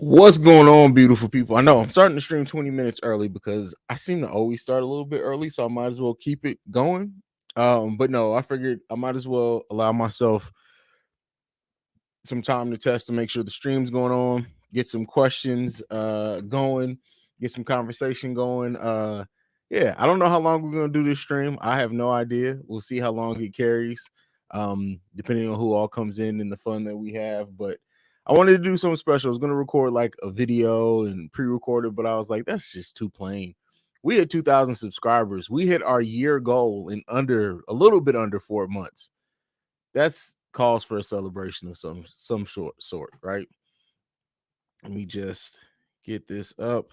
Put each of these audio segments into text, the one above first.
What's going on, beautiful people? I know I'm starting to stream 20 minutes early because I seem to always start a little bit early, so I might as well keep it going. But no, I figured I might as well allow myself some time to test to make sure the stream's going on, get some questions going, get some conversation going. Yeah, I don't know how long we're gonna do this stream. I have no idea. We'll see how long it carries, depending on who all comes in and the fun that we have. But I wanted to do something special. I was gonna record like a video and pre-record it, but I was like, that's just too plain. We had 2,000 subscribers. We hit our year goal in under a little bit under 4 months. That's calls for a celebration of some sort, right? Let me just get this up.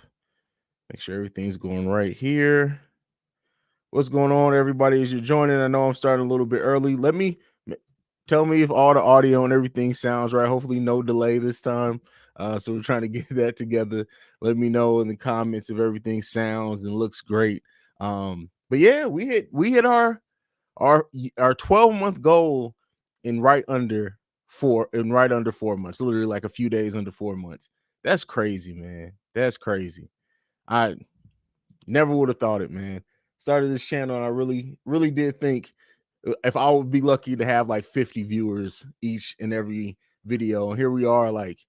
Make sure everything's going right here. What's going on, everybody? As you're joining, I know I'm starting a little bit early. Tell me if all the audio and everything sounds right. Hopefully, no delay this time. So we're trying to get that together. Let me know in the comments if everything sounds and looks great. But yeah, we hit our 12-month goal in right under 4 months, literally like a few days under 4 months. That's crazy, man. That's crazy. I never would have thought it, man. Started this channel and I really did think if I would be lucky to have like 50 viewers each and every video. And here we are, like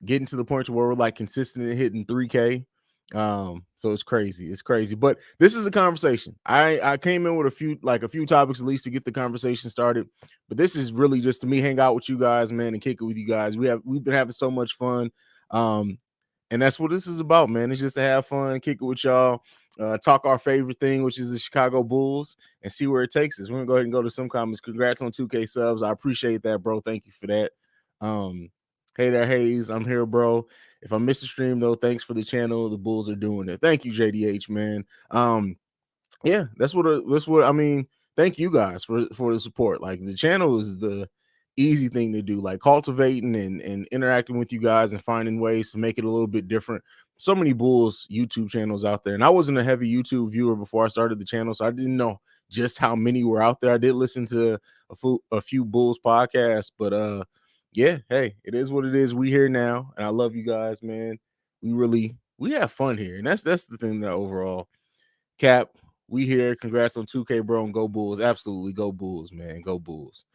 getting to the point where we're like consistent in hitting 3K. So it's crazy. But this is a conversation. I came in with a few topics at least to get the conversation started. But this is really just to me hang out with you guys, man, and kick it with you guys. We've been having so much fun. And that's what this is about, man. It's just to have fun, kick it with y'all, talk our favorite thing, which is the Chicago Bulls, and see where it takes us. We're gonna go ahead and go to some comments. Congrats on 2K subs. I appreciate that, bro. Thank you for that. Hey there, Hayes. I'm here, bro. If I missed the stream, though, thanks for the channel. The Bulls are doing it. Thank you, JDH, man. Yeah, that's what I mean. Thank you guys for the support. Like the channel is the easy thing to do, like cultivating and interacting with you guys and finding ways to make it a little bit different. So many Bulls YouTube channels out there, and I wasn't a heavy YouTube viewer before I started the channel, so I didn't know just how many were out there. I did listen to a few Bulls podcasts, but yeah, hey, it is what it is. We here now, and I love you guys, man. We have fun here, and that's the thing that overall. Cap, we here. Congrats on 2K, bro, and go Bulls. Absolutely, go Bulls, man. Go Bulls.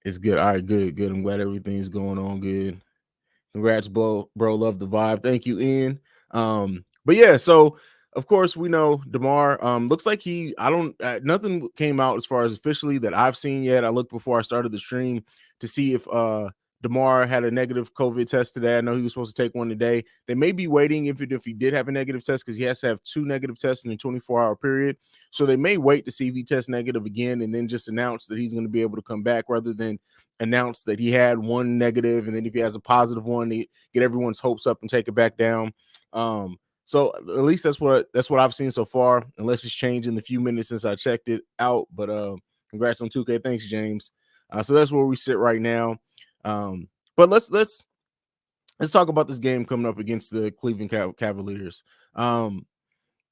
It's good. All right, good. I'm glad everything's going on good. Congrats, bro. Love the vibe. Thank you, Ian. But yeah, so of course we know DeMar. Looks like nothing came out as far as officially that I've seen yet. I looked before I started the stream to see if DeMar had a negative COVID test today. I know he was supposed to take one today. They may be waiting if he did have a negative test because he has to have 2 negative tests in a 24-hour period. So they may wait to see if he tests negative again and then just announce that he's going to be able to come back rather than announce that he had one negative and then if he has a positive one, they get everyone's hopes up and take it back down. So at least that's what I've seen so far, unless it's changed in the few minutes since I checked it out. But congrats on 2K. Thanks, James. So that's where we sit right now. But let's talk about this game coming up against the Cleveland Cavaliers.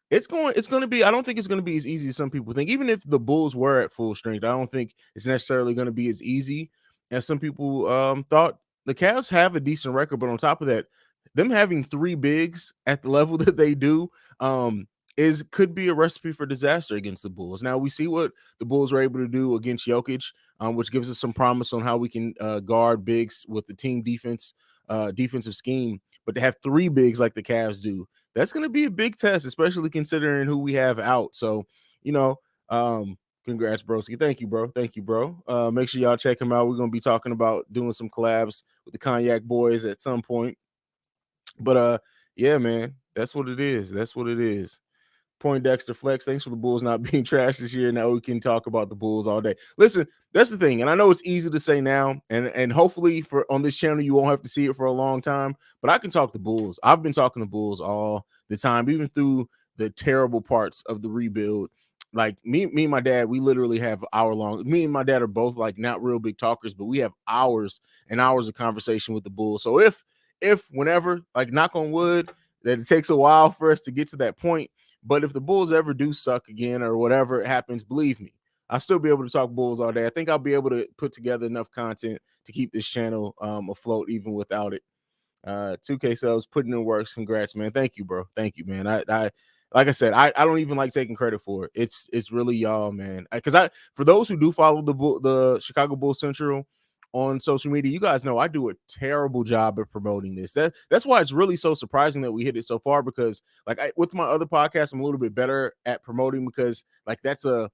It's going to be, I don't think it's going to be as easy as some people think. Even if the Bulls were at full strength, I don't think it's necessarily going to be as easy as some people thought. The Cavs have a decent record, but on top of that, them having 3 bigs at the level that they do could be a recipe for disaster against the Bulls. Now we see what the Bulls were able to do against Jokic, which gives us some promise on how we can guard bigs with the team defensive scheme. But to have 3 bigs like the Cavs do, that's going to be a big test, especially considering who we have out. So, congrats, broski. Thank you, bro. Make sure y'all check him out. We're going to be talking about doing some collabs with the Cognac Boys at some point. But yeah, man, that's what it is. Poindexter Flex, thanks for the Bulls not being trash this year. Now we can talk about the Bulls all day. Listen, that's the thing, and I know it's easy to say now, and hopefully on this channel you won't have to see it for a long time, but I can talk the Bulls. I've been talking the Bulls all the time, even through the terrible parts of the rebuild. Like me and my dad, we literally have hour-long. Me and my dad are both like not real big talkers, but we have hours and hours of conversation with the Bulls. So if whenever, like knock on wood, that it takes a while for us to get to that point. But if the Bulls ever do suck again or whatever happens, believe me, I'll still be able to talk Bulls all day. I think I'll be able to put together enough content to keep this channel afloat even without it. 2K subs, putting in works. Congrats, man. Thank you, bro. Thank you, man. I like I said, I don't even like taking credit for it. It's really y'all, man. Because for those who do follow the Chicago Bulls Central on social media, you guys know I do a terrible job of promoting this. That's why it's really so surprising that we hit it so far. Because like with my other podcast, I'm a little bit better at promoting because like that's a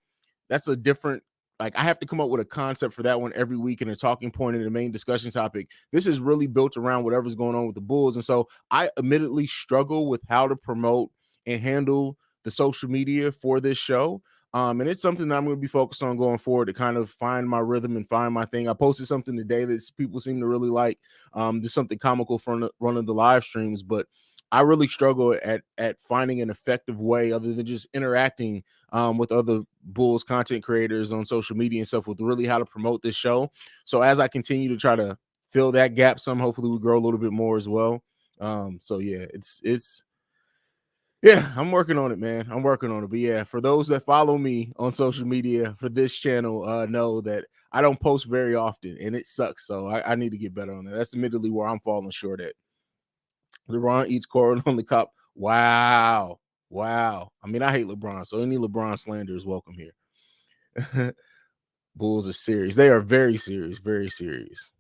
different, like I have to come up with a concept for that one every week and a talking point and a main discussion topic. This is really built around whatever's going on with the Bulls. And so I admittedly struggle with how to promote and handle the social media for this show. And it's something that I'm going to be focused on going forward to kind of find my rhythm and find my thing. I posted something today that people seem to really like. Just something comical from one of the live streams, but I really struggle at finding an effective way other than just interacting with other Bulls content creators on social media and stuff with really how to promote this show. So as I continue to try to fill that gap, hopefully we grow a little bit more as well. So yeah, it's yeah, I'm working on it, man. I'm working on it. But yeah, for those that follow me on social media for this channel, know that I don't post very often and it sucks. So I need to get better on that. That's admittedly where I'm falling short at. LeBron eats corn on the cup. Wow. Wow. I mean, I hate LeBron, so any LeBron slander is welcome here. Bulls are serious. They are very serious, very serious.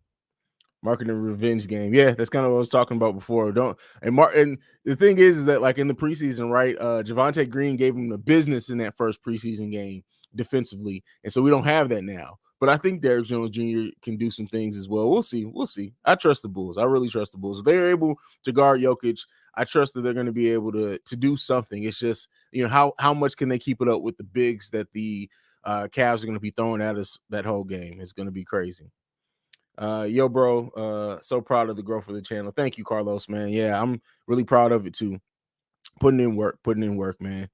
Marketing revenge game. Yeah, that's kind of what I was talking about before. And the thing is that like in the preseason, right? Javonte Green gave him the business in that first preseason game defensively. And so we don't have that now. But I think Derrick Jones Jr. can do some things as well. We'll see. We'll see. I trust the Bulls. I really trust the Bulls. If they're able to guard Jokic, I trust that they're going to be able to do something. It's just, how much can they keep it up with the bigs that the Cavs are going to be throwing at us that whole game? It's going to be crazy. Yo, bro, so proud of the growth of the channel. Thank you, Carlos, man. Yeah, I'm really proud of it too. Putting in work, man.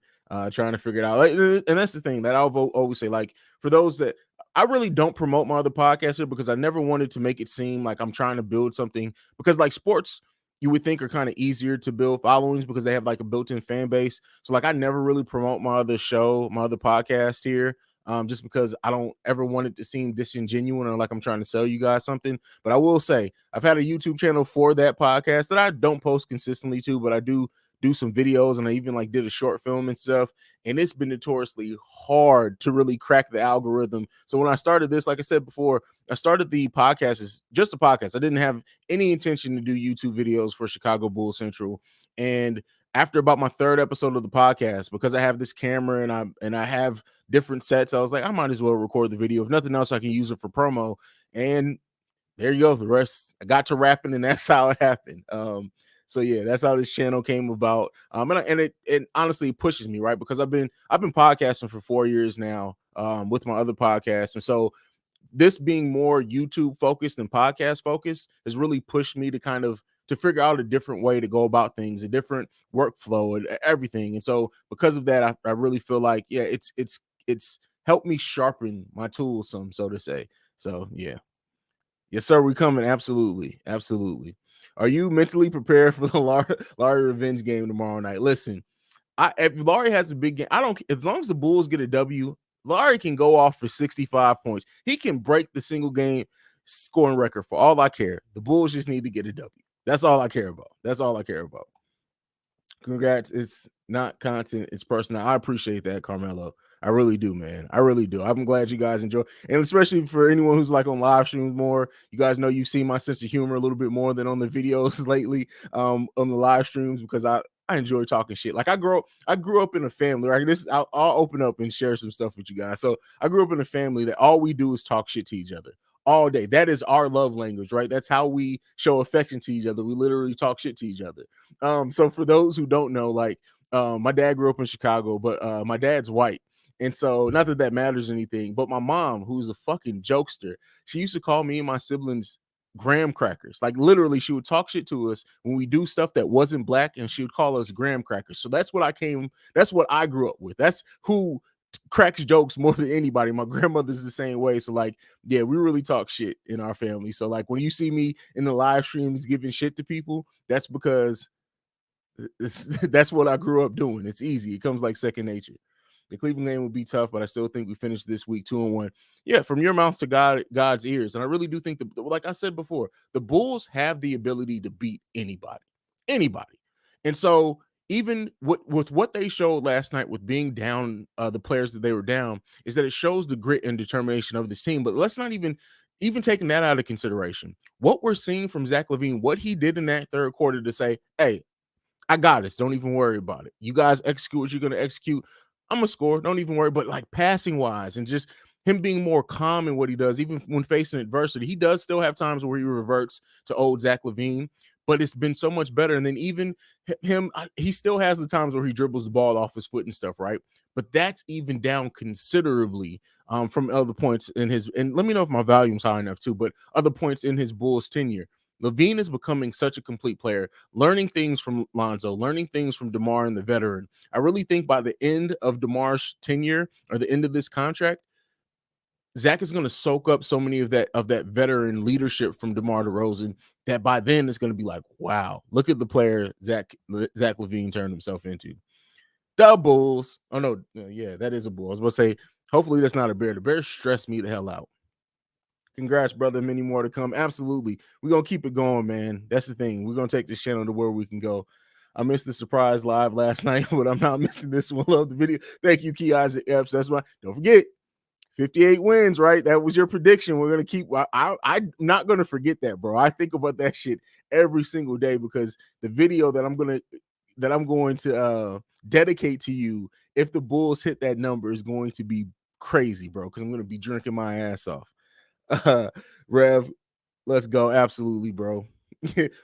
Trying to figure it out. And that's the thing that I'll always say, like, for those that I really don't promote my other podcaster because I never wanted to make it seem like I'm trying to build something, because like sports you would think are kind of easier to build followings because they have like a built-in fan base. So like I never really promote my other show, my other podcast here. Just because I don't ever want it to seem disingenuous or like I'm trying to sell you guys something. But I will say I've had a YouTube channel for that podcast that I don't post consistently to, but I do some videos, and I even like did a short film and stuff. And it's been notoriously hard to really crack the algorithm. So when I started this, like I said before, I started the podcast as just a podcast. I didn't have any intention to do YouTube videos for Chicago Bulls Central. And after about my third episode of the podcast, because I have this camera and I have different sets, I was like, I might as well record the video. If nothing else, I can use it for promo. And there you go. The rest, I got to rapping, and that's how it happened. So yeah, that's how this channel came about. And it honestly pushes me, right? Because I've been podcasting for 4 years now, with my other podcasts. And so this being more YouTube focused and podcast focused has really pushed me to kind of to figure out a different way to go about things, a different workflow and everything. And so because of that, I really feel like, yeah, it's helped me sharpen my tools some, so to say. So yeah. Yes, sir. We coming. Absolutely. Absolutely. Are you mentally prepared for the Larry revenge game tomorrow night? Listen, if Larry has a big game, I don't, as long as the Bulls get a W, Larry can go off for 65 points. He can break the single game scoring record for all I care. The Bulls just need to get a W. That's all I care about. That's all I care about. Congrats. It's not content, it's personal. I appreciate that, Carmelo. I really do, man. I really do. I'm glad you guys enjoy, and especially for anyone who's like on live streams more, you guys know you've seen my sense of humor a little bit more than on the videos lately, on the live streams, because I enjoy talking shit. Like I grew up in a family, right? I'll open up and share some stuff with you guys. So I grew up in a family that all we do is talk shit to each other all day. That is our love language, right? That's how we show affection to each other. We literally talk shit to each other. So for those who don't know, like, my dad grew up in Chicago, but my dad's white. And so not that matters anything, but my mom, who's a fucking jokester, she used to call me and my siblings graham crackers. Like literally, she would talk shit to us when we do stuff that wasn't black, and she would call us graham crackers. So that's what I grew up with. That's who cracks jokes more than anybody. My grandmother's the same way. So like, yeah, we really talk shit in our family. So like when you see me in the live streams giving shit to people, that's because that's what I grew up doing. It's easy. It comes like second nature. The Cleveland game will be tough, but I still think we finish this week 2-1. Yeah, from your mouth to God's ears. And I really do think like I said before, the Bulls have the ability to beat anybody. Anybody. And so even with what they showed last night with being down, the players that they were down, is that it shows the grit and determination of this team. But let's not even taking that out of consideration. What we're seeing from Zach LaVine, what he did in that third quarter to say, hey, I got this. Don't even worry about it. You guys execute what you're going to execute. I'm going to score. Don't even worry. But like passing wise and just him being more calm in what he does, even when facing adversity, he does still have times where he reverts to old Zach LaVine, but it's been so much better. And then even him, he still has the times where he dribbles the ball off his foot and stuff, right? But that's even down considerably from other points in his, and let me know if my volume's high enough too, but other points in his Bulls tenure. LaVine is becoming such a complete player, learning things from Lonzo, learning things from DeMar and the veteran. I really think by the end of DeMar's tenure or the end of this contract, Zach is going to soak up so many of that veteran leadership from DeMar DeRozan that by then it's going to be like, wow, look at the player Zach LaVine turned himself into. The Bulls. Oh no, yeah, that is a bull. I was about to say, hopefully that's not a bear. The Bears stress me the hell out. Congrats, brother. Many more to come. Absolutely. We're going to keep it going, man. That's the thing. We're going to take this channel to where we can go. I missed the surprise live last night, but I'm not missing this one. Love the video. Thank you, Key Isaac Epps. That's why. Don't forget, 58 wins, right? That was your prediction. We're going to keep. I'm not going to forget that, bro. I think about that shit every single day because the video that I'm going to dedicate to you if the Bulls hit that number is going to be crazy, bro, because I'm going to be drinking my ass off. Rev, let's go. Absolutely, bro.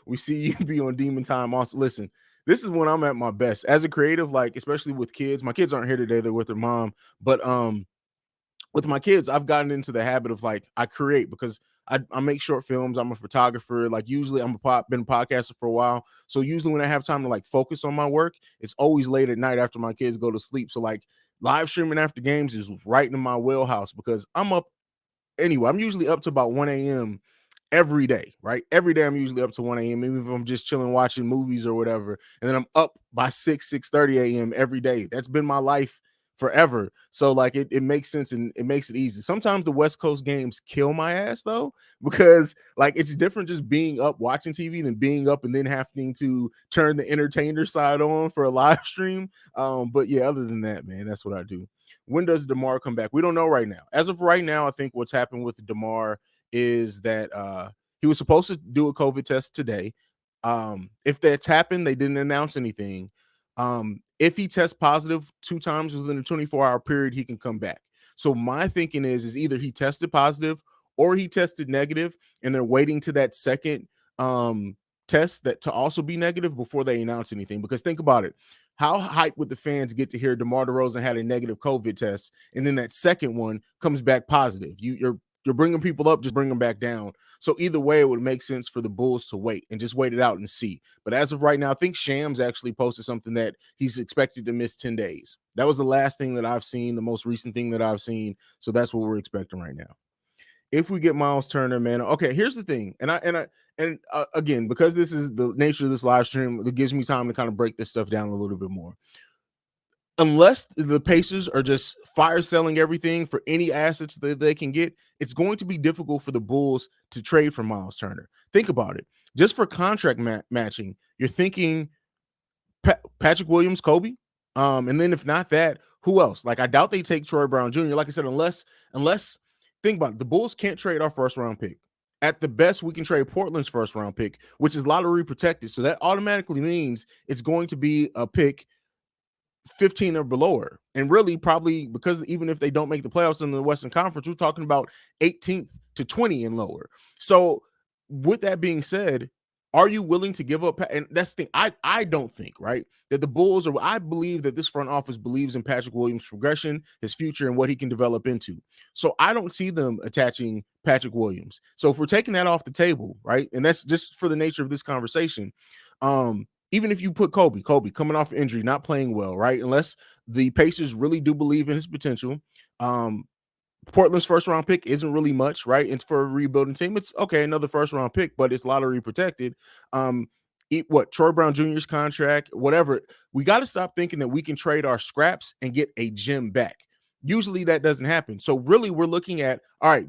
We see you be on Demon Time. Also, listen, this is when I'm at my best as a creative, like especially with kids. My kids aren't here today, they're with their mom, but with my kids, I've gotten into the habit of like I create because I make short films. I'm a photographer. Like usually been a podcaster for a while. So usually when I have time to like focus on my work, it's always late at night after my kids go to sleep. So like live streaming after games is right in my wheelhouse because I'm up anyway. I'm usually up to about 1 a.m. every day, right? Every day I'm usually up to 1 a.m. Even if I'm just chilling, watching movies or whatever. And then I'm up by 6:30 a.m. every day. That's been my life forever. So like it makes sense and it makes it easy. Sometimes the West Coast games kill my ass though, because like it's different just being up watching TV than being up and then having to turn the entertainer side on for a live stream. But yeah, other than that, man, that's what I do. When does DeMar come back? We don't know right now. As of right now, I think what's happened with DeMar is that he was supposed to do a COVID test today. If that's happened, they didn't announce anything. If he tests positive 2 times within a 24-hour period, he can come back. So my thinking is either he tested positive or he tested negative, and they're waiting to that second test that to also be negative before they announce anything. Because think about it. How hyped would the fans get to hear DeMar DeRozan had a negative COVID test, and then that second one comes back positive? You're bringing people up, just bring them back down. So either way, it would make sense for the Bulls to wait and just wait it out and see. But as of right now, I think Shams actually posted something that he's expected to miss 10 days. That was the last thing that I've seen, the most recent thing that I've seen. So that's what we're expecting right now. If we get Miles Turner, man, okay, here's the thing. And again, because this is the nature of this live stream, it gives me time to kind of break this stuff down a little bit more. Unless the Pacers are just fire selling everything for any assets that they can get, it's going to be difficult for the Bulls to trade for Miles Turner. Think about it. Just for contract matching, you're thinking Patrick Williams, Kobe. And then if not that, who else? Like I doubt they take Troy Brown Jr. Like I said, unless think about it, the Bulls can't trade our first round pick. At the best, we can trade Portland's first round pick, which is lottery protected. So that automatically means it's going to be a pick 15 or below her. And really probably because even if they don't make the playoffs in the Western Conference, we're talking about 18th to 20 and lower. So with that being said, are you willing to give up? And that's the thing. I don't think, right, that the Bulls are, I believe that this front office believes in Patrick Williams' progression, his future, and what he can develop into. So I don't see them attaching Patrick Williams. So if we're taking that off the table, right, and that's just for the nature of this conversation, even if you put Kobe coming off injury, not playing well, right, unless the Pacers really do believe in his potential, Portland's first round pick isn't really much, right? It's for a rebuilding team. It's okay, another first round pick, but it's lottery protected. Troy Brown Jr.'s contract, whatever. We got to stop thinking that we can trade our scraps and get a gem back. Usually that doesn't happen. So really we're looking at, all right,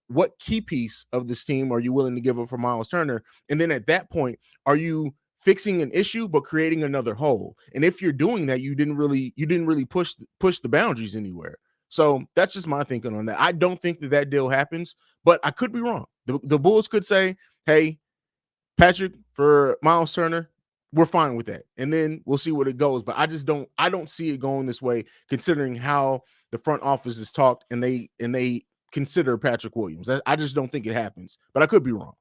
what key piece of this team are you willing to give up for Miles Turner? And then at that point, are you fixing an issue but creating another hole? And if you're doing that, you didn't really push the boundaries anywhere. So that's just my thinking on that. I don't think that deal happens, but I could be wrong. The Bulls could say, hey, Patrick, for Miles Turner, we're fine with that. And then we'll see where it goes. But I don't see it going this way, considering how the front office is talked and they consider Patrick Williams. I just don't think it happens, but I could be wrong.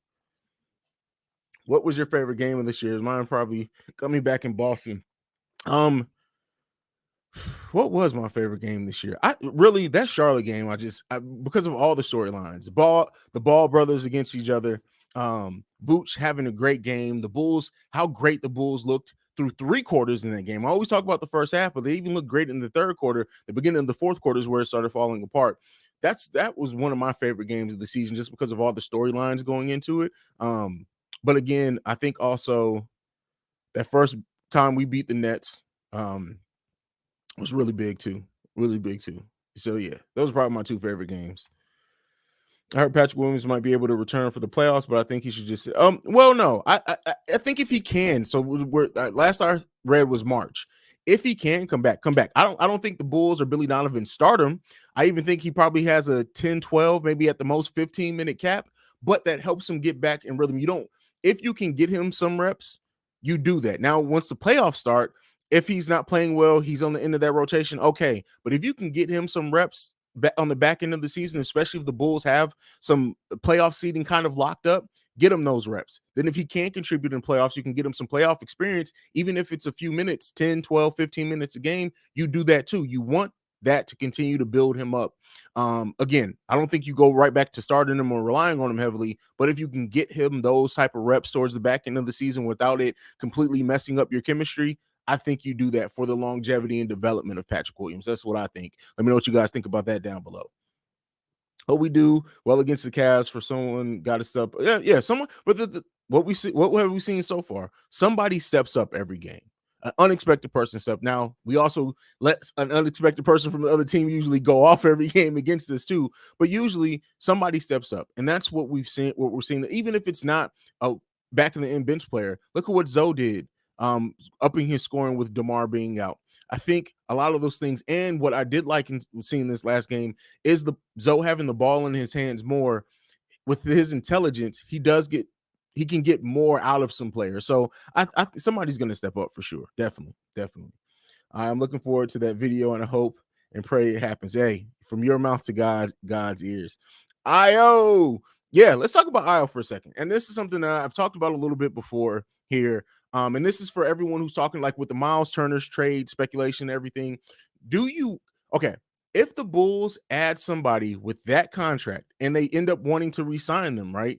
What was your favorite game of this year? Mine probably got me back in Boston. What was my favorite game this year? That Charlotte game. Because of all the storylines, the Ball brothers against each other. Vooch having a great game. The Bulls, how great the Bulls looked through 3 quarters in that game. I always talk about the first half, but they even looked great in the third quarter. The beginning of the fourth quarter is where it started falling apart. That was one of my favorite games of the season, just because of all the storylines going into it. But again, I think also that first time we beat the Nets was really big too. Really big too. So yeah, those are probably my 2 favorite games. I heard Patrick Williams might be able to return for the playoffs, but I think he should just well, no. I think if he can, so we're last I read was March. If he can come back. I don't think the Bulls or Billy Donovan start him. I even think he probably has a 10, 12, maybe at the most 15-minute cap, but that helps him get back in rhythm. If you can get him some reps, you do that. Now, once the playoffs start, if he's not playing well, he's on the end of that rotation, okay. But if you can get him some reps on the back end of the season, especially if the Bulls have some playoff seeding kind of locked up, get him those reps. Then if he can't contribute in playoffs, you can get him some playoff experience, even if it's a few minutes, 10, 12, 15 minutes a game, you do that too. You want that to continue to build him up. Again, I don't think you go right back to starting him or relying on him heavily, but if you can get him those type of reps towards the back end of the season without it completely messing up your chemistry, I think you do that for the longevity and development of Patrick Williams. That's what I think. Let me know what you guys think about that down below. Hope we do well against the Cavs. For someone got to step. Yeah, someone. But what have we seen so far? Somebody steps up every game. An unexpected person step. Now we also let an unexpected person from the other team usually go off every game against us too. But usually somebody steps up, and that's what we've seen. What we're seeing, even if it's not a back in the end bench player. Look at what Zoe did. Upping his scoring with DeMar being out. I think a lot of those things, and what I did like in seeing this last game is the Zoe having the ball in his hands more. With his intelligence, he can get more out of some players. So I somebody's going to step up for sure. Definitely. I'm looking forward to that video, and I hope and pray it happens. Hey, from your mouth to God's ears. Io. Yeah, let's talk about Io for a second. And this is something that I've talked about a little bit before here. And this is for everyone who's talking like with the Miles Turner's trade speculation, everything. If the Bulls add somebody with that contract and they end up wanting to re-sign them, right?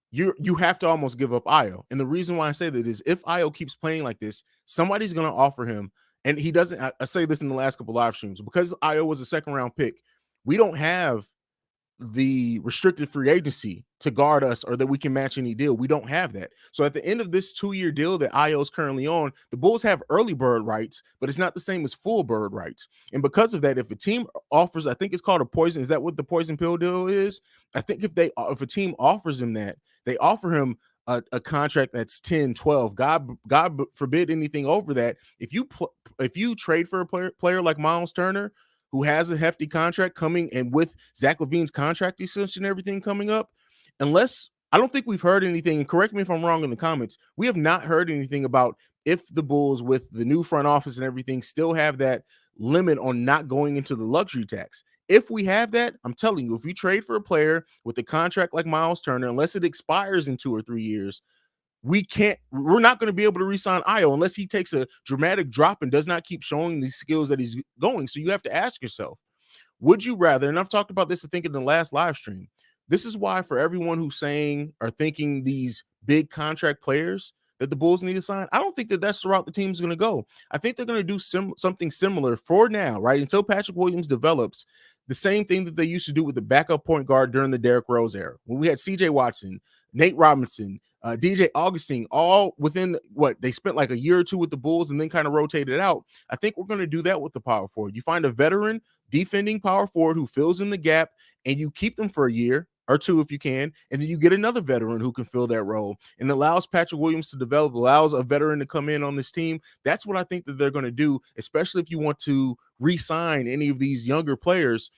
You have to almost give up Io. And the reason why I say that is if Io keeps playing like this, somebody's going to offer him. And he doesn't. I say this in the last couple live streams because Io was a 2nd round pick. We don't have the restricted free agency to guard us or that we can match any deal. We don't have that. So at the end of this 2-year deal that Io is currently on, the Bulls have early bird rights, but it's not the same as full bird rights. And because of that, if a team offers, I think it's called a poison. Is that what the poison pill deal is? I think if a team offers him that, they offer him a contract that's 10, 12. God forbid anything over that. If you trade for a player like Miles Turner, who has a hefty contract coming, and with Zach LaVine's contract extension and everything coming up, unless I don't think we've heard anything, and correct me if I'm wrong in the comments, we have not heard anything about if the Bulls with the new front office and everything still have that limit on not going into the luxury tax. If we have that, I'm telling you, if you trade for a player with a contract like Miles Turner, unless it expires in 2 or 3 years, we're not going to be able to re-sign Io unless he takes a dramatic drop and does not keep showing the skills that he's going. So you have to ask yourself, would you rather, and I've talked about this, I think, in the last live stream, this is why for everyone who's saying or thinking these big contract players that the Bulls need to sign, I don't think that that's the route the team's going to go. I think they're going to do something similar for now, right? Until Patrick Williams develops. the same thing that they used to do with the backup point guard during the Derrick Rose era. When we had CJ Watson, Nate Robinson, DJ Augustine, all within what they spent like a year or two with the Bulls and then kind of rotated out. I think we're going to do that with the power forward. You find a veteran defending power forward who fills in the gap, and you keep them for a year or two if you can, and then you get another veteran who can fill that role and allows Patrick Williams to develop, allows a veteran to come in on this team. That's what I think that they're going to do, especially if you want to re-sign any of these younger players.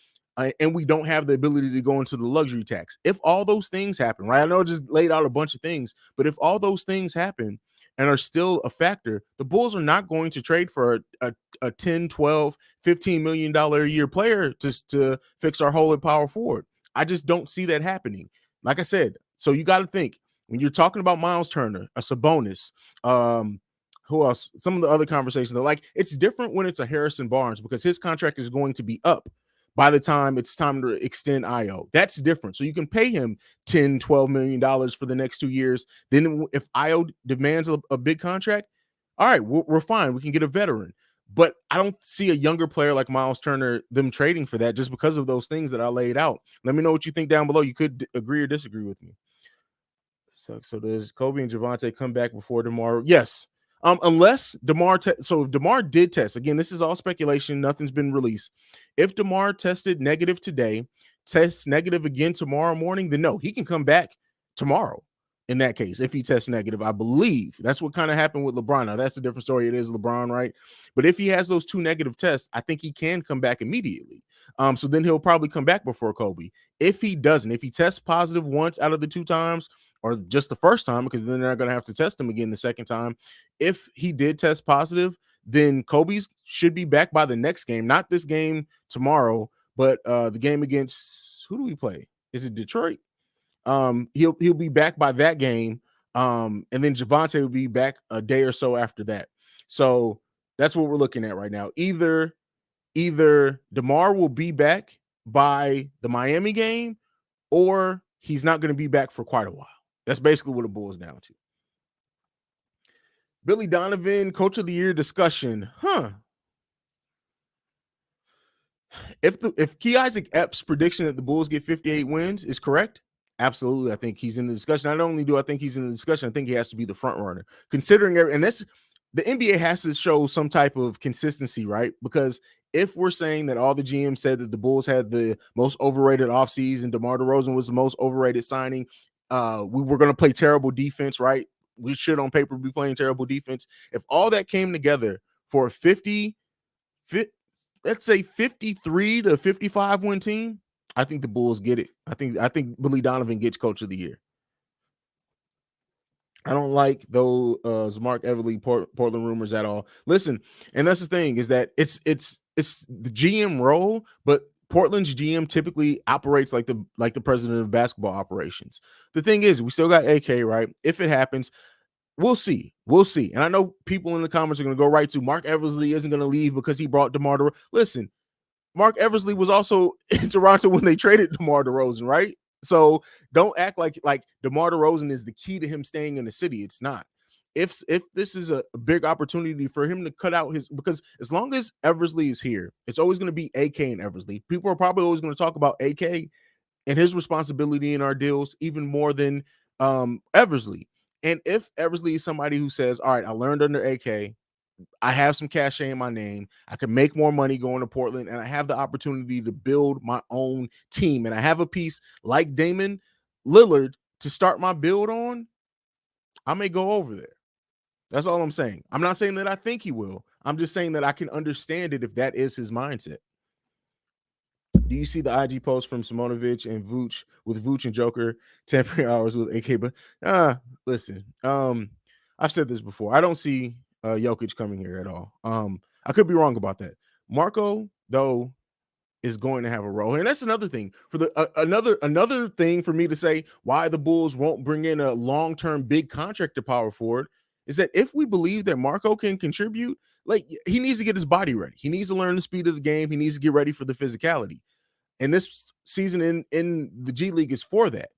And we don't have the ability to go into the luxury tax. If all those things happen, right? I know I just laid out a bunch of things, but if all those things happen and are still a factor, the Bulls are not going to trade for a 10, 12, $15 million a year player to fix our hole at power forward. I just don't see that happening. Like I said, so you got to think when you're talking about Miles Turner, a Sabonis, who else? Some of the other conversations, like it's different when it's a Harrison Barnes because his contract is going to be up by the time it's time to extend IO. That's different. So you can pay him $10, $12 million for the next 2 years. Then if IO demands a big contract, all right, we're fine. We can get a veteran. But I don't see a younger player like Miles Turner, them trading for that just because of those things that I laid out. Let me know what you think down below. You could agree or disagree with me. So does Kobe and Javante come back before DeMar? Yes. Unless DeMar, so if DeMar did test, again, this is all speculation, nothing's been released. If DeMar tested negative today, tests negative again tomorrow morning, then no, he can come back tomorrow. In that case, if he tests negative, I believe that's what kind of happened with LeBron. Now, that's a different story. It is LeBron, right? But if he has those 2 negative tests, I think he can come back immediately. So then he'll probably come back before Kobe. If he doesn't, if he tests positive once out of the 2 times, or just the first time, because then they're going to have to test him again the second time. If he did test positive, then Kobe's should be back by the next game, not this game tomorrow, but the game against, who do we play? Is it Detroit? He'll be back by that game, and then Javante will be back a day or so after that. So that's what we're looking at right now. Either DeMar will be back by the Miami game, or he's not going to be back for quite a while. That's basically what it boils down to. Billy Donovan, Coach of the Year discussion. If Key Isaac Epps' prediction that the Bulls get 58 wins is correct, absolutely. I think he's in the discussion. Not only do I think he's in the discussion, I think he has to be the front runner. Considering and that's the NBA has to show some type of consistency, right? Because if we're saying that all the GMs said that the Bulls had the most overrated offseason, DeMar DeRozan was the most overrated signing, we were going to play terrible defense, right? We should on paper be playing terrible defense. If all that came together for a let's say 53 to 55 win team, I think the Bulls get it. I think Billy Donovan gets Coach of the Year. I don't like those Mark Everly Portland rumors at all. Listen, and that's the thing is that it's the GM role, but Portland's GM typically operates like the president of basketball operations. The thing is, we still got AK, right? If it happens, we'll see. We'll see. And I know people in the comments are going to go right to Mark Eversley isn't going to leave because he brought DeMar DeRozan. Listen, Mark Eversley was also in Toronto when they traded DeMar DeRozan, right? So don't act like DeMar DeRozan is the key to him staying in the city. It's not. If this is a big opportunity for him to cut out because as long as Eversley is here, it's always going to be AK and Eversley. People are probably always going to talk about AK and his responsibility in our deals even more than Eversley. And if Eversley is somebody who says, all right, I learned under AK, I have some cachet in my name, I can make more money going to Portland, and I have the opportunity to build my own team, and I have a piece like Damian Lillard to start my build on, I may go over there. That's all I'm saying. I'm not saying that I think he will. I'm just saying that I can understand it if that is his mindset. Do you see the IG post from Simonovic and Vooch with Vooch and Joker tampering hours with AK? But listen, I've said this before. I don't see Jokic coming here at all. I could be wrong about that. Marco, though, is going to have a role. And that's another thing for the another thing for me to say why the Bulls won't bring in a long-term big contract to power forward is that if we believe that Marco can contribute, like he needs to get his body ready. He needs to learn the speed of the game. He needs to get ready for the physicality. And this season in the G League is for that.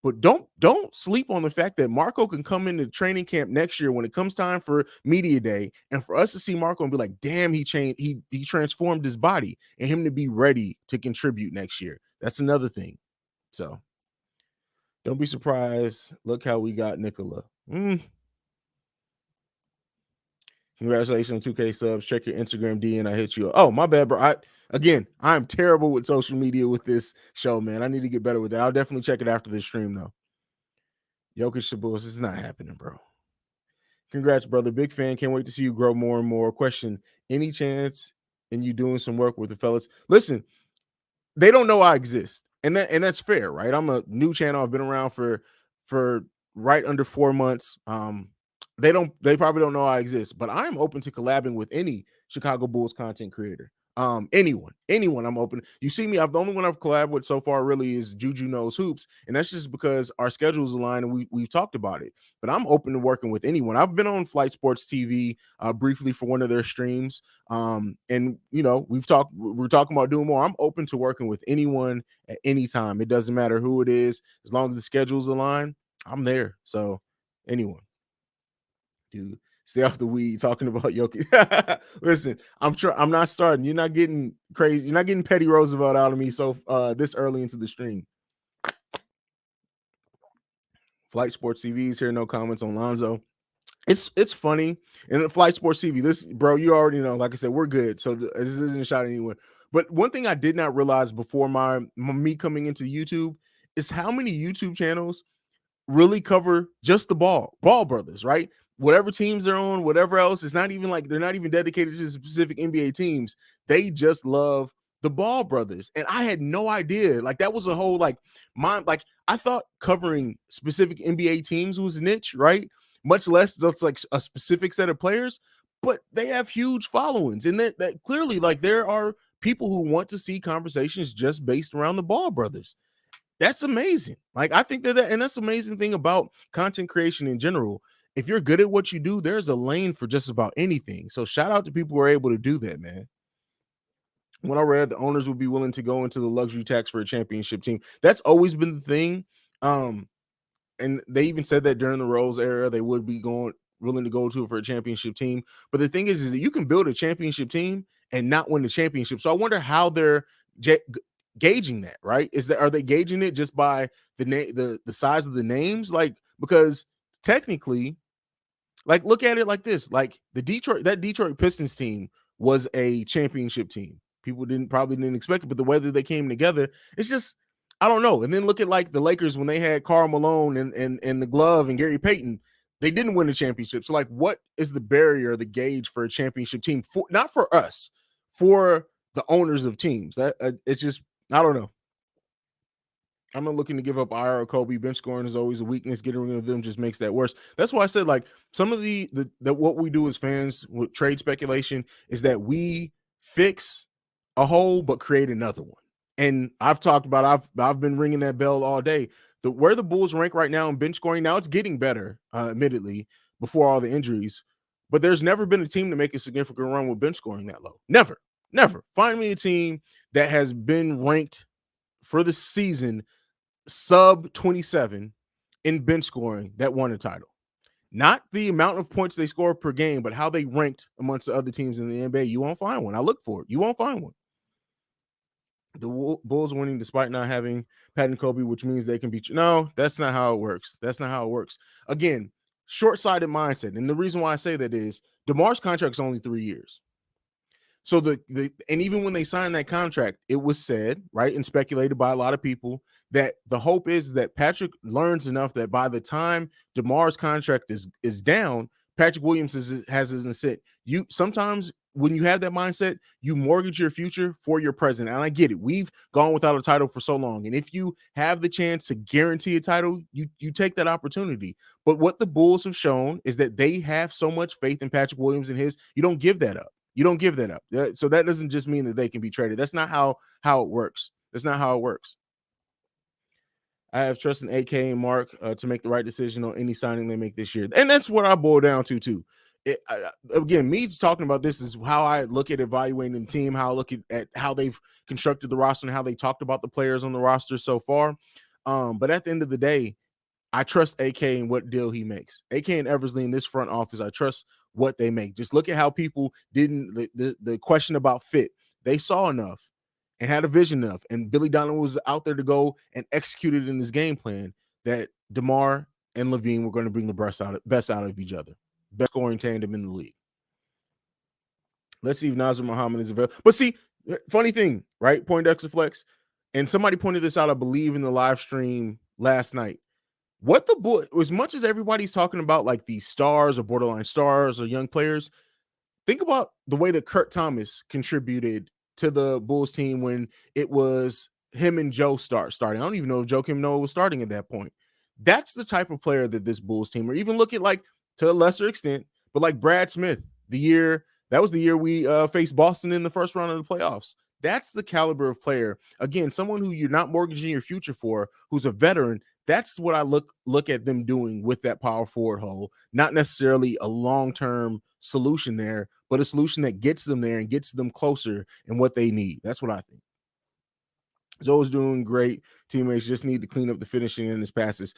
But don't sleep on the fact that Marco can come into training camp next year when it comes time for media day, and for us to see Marco and be like, damn, he changed, he transformed his body, and him to be ready to contribute next year. That's another thing. So don't be surprised. Look how we got Nikola. Congratulations on 2K subs. Check your Instagram D and I hit you up. Oh, my bad, bro. I'm terrible with social media with this show, man. I need to get better with that. I'll definitely check it after this stream, though. Jokic to Bulls, this is not happening, bro. Congrats, brother. Big fan. Can't wait to see you grow more and more. Question: any chance in you doing some work with the fellas? Listen, they don't know I exist, and that's fair, right? I'm a new channel. I've been around for right under 4 months. They probably don't know I exist, but I'm open to collabing with any Chicago Bulls content creator. Anyone I'm open. You see me, the only one I've collabed with so far really is Juju Knows Hoops, and that's just because our schedules align and we've talked about it. But I'm open to working with anyone. I've been on Flight Sports TV briefly for one of their streams. And we're talking about doing more. I'm open to working with anyone at any time. It doesn't matter who it is, as long as the schedules align, I'm there. So anyone. Dude, stay off the weed talking about Jokic. Listen, I'm not starting. You're not getting crazy. You're not getting Petty Roosevelt out of me so this early into the stream. Flight Sports TV is here. No comments on Lonzo. It's funny. And the Flight Sports TV, this, bro, you already know, like I said, we're good. So this isn't a shot at anyone. But one thing I did not realize before me coming into YouTube is how many YouTube channels really cover just the Ball brothers, right? Whatever teams they're on, whatever else, it's not even like they're not even dedicated to specific NBA teams. They just love the Ball brothers. And I had no idea. Like that was a whole I thought covering specific NBA teams was niche, right? Much less just like a specific set of players, but they have huge followings. And that clearly, like, there are people who want to see conversations just based around the Ball brothers. That's amazing. Like, I think and that's the amazing thing about content creation in general. If you're good at what you do, there's a lane for just about anything. So shout out to people who are able to do that, man. When I read the owners would be willing to go into the luxury tax for a championship team, that's always been the thing. And they even said that during the Rose era, they would be willing to go to for a championship team. But the thing is that you can build a championship team and not win the championship. So I wonder how they're gauging that, right? Are they gauging it just by the size of the names? Like, because technically, like, look at it like this: like that Detroit Pistons team was a championship team. People probably didn't expect it, but the way that they came together, it's just, I don't know. And then look at like the Lakers when they had Karl Malone and the Glove and Gary Payton. They didn't win the championship. So like, what is the barrier, the gauge for a championship team? Not for us, for the owners of teams. That it's just, I don't know. I'm not looking to give up IR or Kobe. Bench scoring is always a weakness. Getting rid of them just makes that worse. That's why I said, like, some of the what we do as fans with trade speculation is that we fix a hole but create another one. And I've talked about, I've been ringing that bell all day. Where the Bulls rank right now in bench scoring, now it's getting better, admittedly, before all the injuries. But there's never been a team to make a significant run with bench scoring that low. Never. Find me a team that has been ranked for the season sub 27 in bench scoring that won a title. Not the amount of points they score per game, but how they ranked amongst the other teams in the NBA. You won't find one. I look for it. You won't find one. The Bulls winning despite not having Pat and Kobe, which means they can beat you. No, that's not how it works. Again, short-sighted mindset. And the reason why I say that is DeMar's contract is only 3 years. So and even when they signed that contract, it was said, right, and speculated by a lot of people that the hope is that Patrick learns enough that by the time DeMar's contract is down, Patrick Williams has his ascent. You sometimes, when you have that mindset, you mortgage your future for your present. And I get it. We've gone without a title for so long. And if you have the chance to guarantee a title, you take that opportunity. But what the Bulls have shown is that they have so much faith in Patrick Williams and you don't give that up. So that doesn't just mean that they can be traded. That's not how it works. That's not how it works. I have trust in AK and Mark to make the right decision on any signing they make this year. And that's what I boil down to too. Again, me just talking about this is how I look at evaluating the team, how I look at how they've constructed the roster and how they talked about the players on the roster so far. But at the end of the day, I trust AK and what deal he makes. AK and Eversley in this front office, I trust what they make. Just look at how people didn't the question about fit. They saw enough and had a vision enough, and Billy Donovan was out there to go and execute it in his game plan that DeMar and LaVine were going to bring the best out of each other. Best scoring tandem in the league. Let's see if Nazir Muhammad is available. But see, funny thing, right? Poindexter Flex, and somebody pointed this out, I believe, in the live stream last night. What the boy, as much as everybody's talking about like these stars or borderline stars or young players, think about the way that Kurt Thomas contributed to the Bulls team when it was him and Joe starting. I don't even know if Joe Kim Noah was starting at that point. That's the type of player that this Bulls team, or even look at like to a lesser extent, but like Brad Smith, that was the year we faced Boston in the first round of the playoffs. That's the caliber of player. Again, someone who you're not mortgaging your future for, who's a veteran. That's what I look at them doing with that power forward hole. Not necessarily a long-term solution there, but a solution that gets them there and gets them closer in what they need. That's what I think. Joe's doing great. Teammates just need to clean up the finishing in his passes.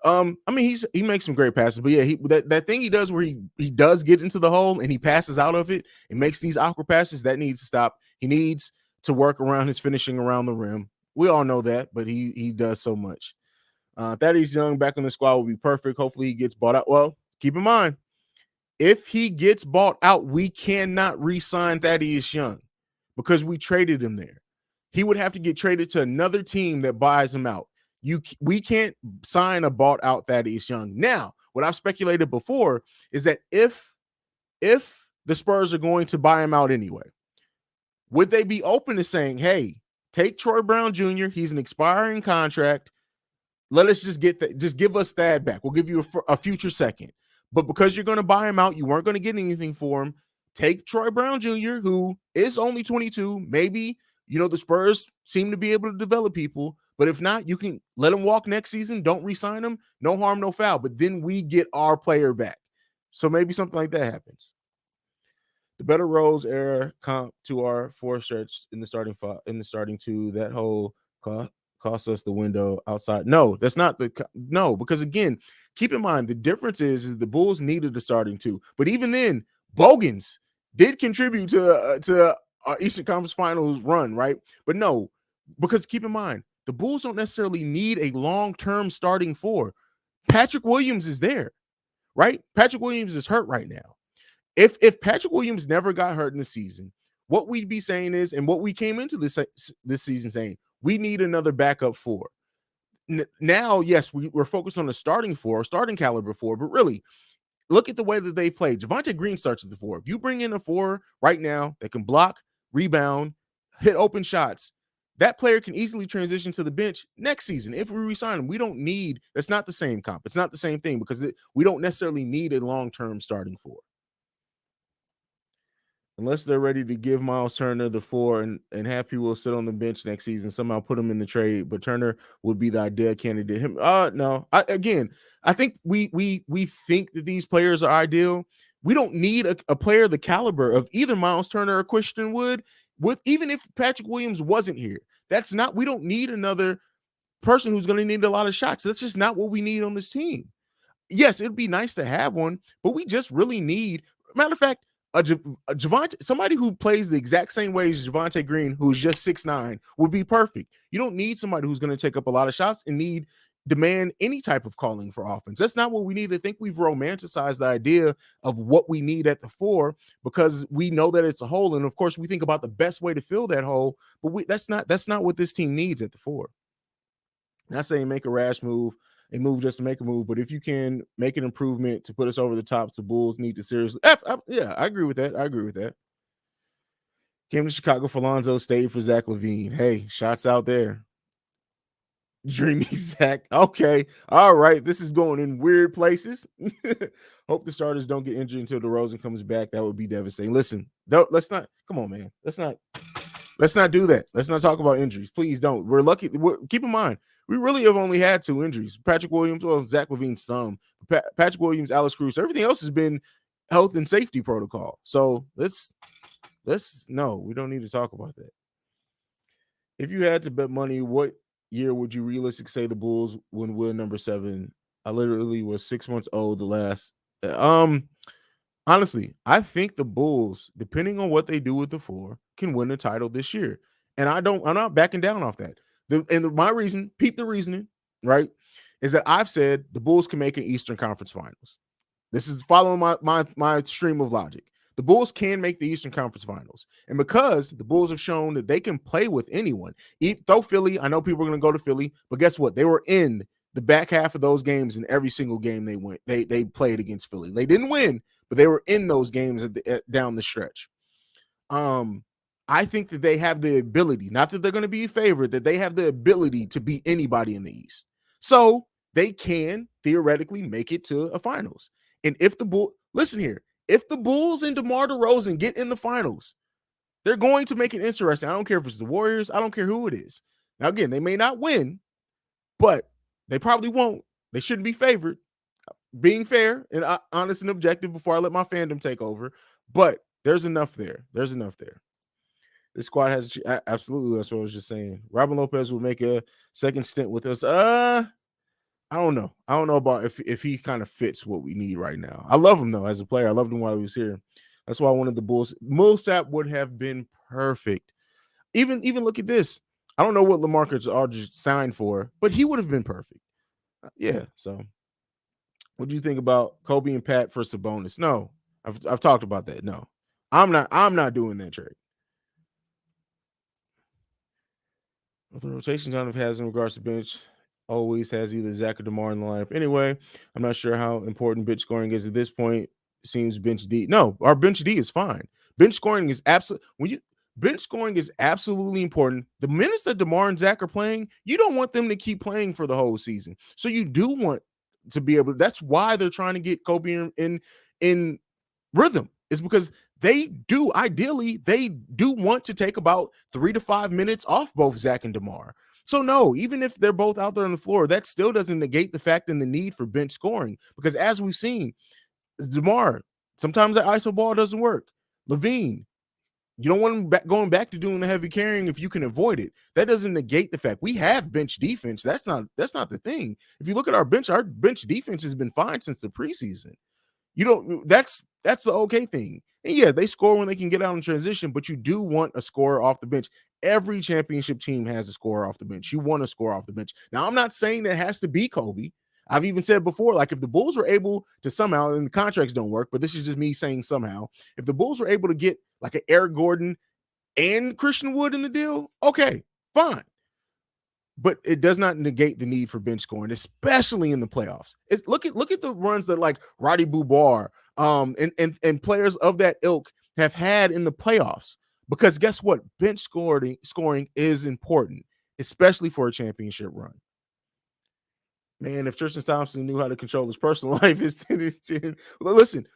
I mean, he makes some great passes, but yeah, that thing he does where he does get into the hole and he passes out of it and makes these awkward passes, that needs to stop. He needs to work around his finishing around the rim. We all know that, but he does so much. Thaddeus Young back in the squad will be perfect. Hopefully he gets bought out. Well, keep in mind, if he gets bought out, we cannot re-sign Thaddeus Young because we traded him there. He would have to get traded to another team that buys him out. We can't sign a bought out Thaddeus Young. Now, what I've speculated before is that if the Spurs are going to buy him out anyway, would they be open to saying, hey, take Troy Brown Jr., he's an expiring contract, let us just give us Thad back. We'll give you a future second. But because you're going to buy him out, you weren't going to get anything for him. Take Troy Brown Jr., who is only 22. Maybe, the Spurs seem to be able to develop people. But if not, you can let him walk next season. Don't re-sign him. No harm, no foul. But then we get our player back. So maybe something like that happens. The better Rose era comp to our four stretch in the starting two. That whole cost us the window outside. No, that's not because again, keep in mind the difference is the Bulls needed a starting two, but even then, Bogans did contribute to Eastern Conference Finals run, right? But no, because keep in mind the Bulls don't necessarily need a long-term starting four. Patrick Williams is there, right? Patrick Williams is hurt right now. If Patrick Williams never got hurt in the season, what we'd be saying is, and what we came into this season saying, we need another backup four. Now, yes, we're focused on a starting caliber four, but really, look at the way that they've played. Javonte Green starts at the four. If you bring in a four right now that can block, rebound, hit open shots, that player can easily transition to the bench next season. If we resign him, that's not the same comp. It's not the same thing because we don't necessarily need a long-term starting four. Unless they're ready to give Miles Turner the four and have people sit on the bench next season, somehow put him in the trade, but Turner would be the ideal candidate. No. I think we think that these players are ideal. We don't need a player the caliber of either Miles Turner or Christian Wood. Even if Patrick Williams wasn't here, we don't need another person who's going to need a lot of shots. That's just not what we need on this team. Yes, it'd be nice to have one, but we just really need, matter of fact, Javonte, somebody who plays the exact same way as Javonte Green, who's just 6'9", would be perfect. You don't need somebody who's going to take up a lot of shots and demand any type of calling for offense. That's not what we need. I think we've romanticized the idea of what we need at the four because we know that it's a hole, and of course we think about the best way to fill that hole, but that's not what this team needs at the four. Not saying make a rash move. A move just to make a move, but if you can make an improvement to put us over the top, the Bulls need to seriously. Yeah, I agree with that. Came to Chicago for Lonzo, stayed for Zach LaVine. Hey, shots out there. Dreamy Zach. Okay, all right. This is going in weird places. Hope the starters don't get injured until DeRozan comes back. That would be devastating. Listen, let's not. Come on, man. Let's not do that. Let's not talk about injuries. Please don't. We're lucky. Keep in mind, we really have only had 2 injuries. Patrick Williams, Zach LaVine's thumb. Patrick Williams, Alex Cruz. Everything else has been health and safety protocol. So no, we don't need to talk about that. If you had to bet money, what year would you realistically say the Bulls would win number 7? I literally was 6 months old the last. Um, Honestly, I think the Bulls, depending on what they do with the 4, can win the title this year. And I'm not backing down off that. My reason, peep the reasoning, right, is that I've said the Bulls can make an Eastern Conference Finals. This is following my stream of logic. The Bulls can make the Eastern Conference Finals. And because the Bulls have shown that they can play with anyone, though Philly, I know people are going to go to Philly, but guess what? They were in the back half of those games in every single game they played against Philly. They didn't win, but they were in those games down the stretch. I think that they have the ability, not that they're going to be a favorite, that they have the ability to beat anybody in the East. So they can theoretically make it to a finals. And if the Bulls and DeMar DeRozan get in the finals, they're going to make it interesting. I don't care if it's the Warriors. I don't care who it is. Now, again, they may not win, but they probably won't. They shouldn't be favored. Being fair and honest and objective before I let my fandom take over. But there's enough there. There's enough there. This squad has absolutely. That's what I was just saying. Robin Lopez will make a second stint with us. I don't know. I don't know about if he kind of fits what we need right now. I love him though as a player. I loved him while he was here. That's why I wanted the Bulls. Millsap would have been perfect. Even look at this. I don't know what LaMarcus Aldridge signed for, but he would have been perfect. Yeah. So, what do you think about Kobe and Pat for Sabonis? No, I've talked about that. No, I'm not doing that trade. What the rotation kind of has in regards to bench always has either Zach or DeMar in the lineup. Anyway, I'm not sure how important bench scoring is at this point. It seems bench D. No, our bench D is fine. Bench scoring is bench scoring is absolutely important. The minutes that DeMar and Zach are playing, you don't want them to keep playing for the whole season. So you do want to be able to, that's why they're trying to get Kobe in rhythm, is because they do want to take about 3 to 5 minutes off both Zach and DeMar. So no, even if they're both out there on the floor, that still doesn't negate the fact and the need for bench scoring, because as we've seen, DeMar, sometimes the ISO ball doesn't work. LaVine, you don't want him going back to doing the heavy carrying if you can avoid it. That doesn't negate the fact we have bench defense. That's not the thing. If you look at our bench defense has been fine since the preseason. That's the okay thing. And yeah, they score when they can get out in transition, but you do want a scorer off the bench. Every championship team has a scorer off the bench. You want a scorer off the bench. Now, I'm not saying that has to be Kobe. I've even said before, like if the Bulls were able to somehow, and the contracts don't work, but this is just me saying somehow, if the Bulls were able to get like an Eric Gordon and Christian Wood in the deal, okay, fine. But it does not negate the need for bench scoring, especially in the playoffs. Look at the runs that like Roddy Bouboir and players of that ilk have had in the playoffs. Because guess what? Bench scoring is important, especially for a championship run. Man, if Tristan Thompson knew how to control his personal life, is 10-10. Well, listen,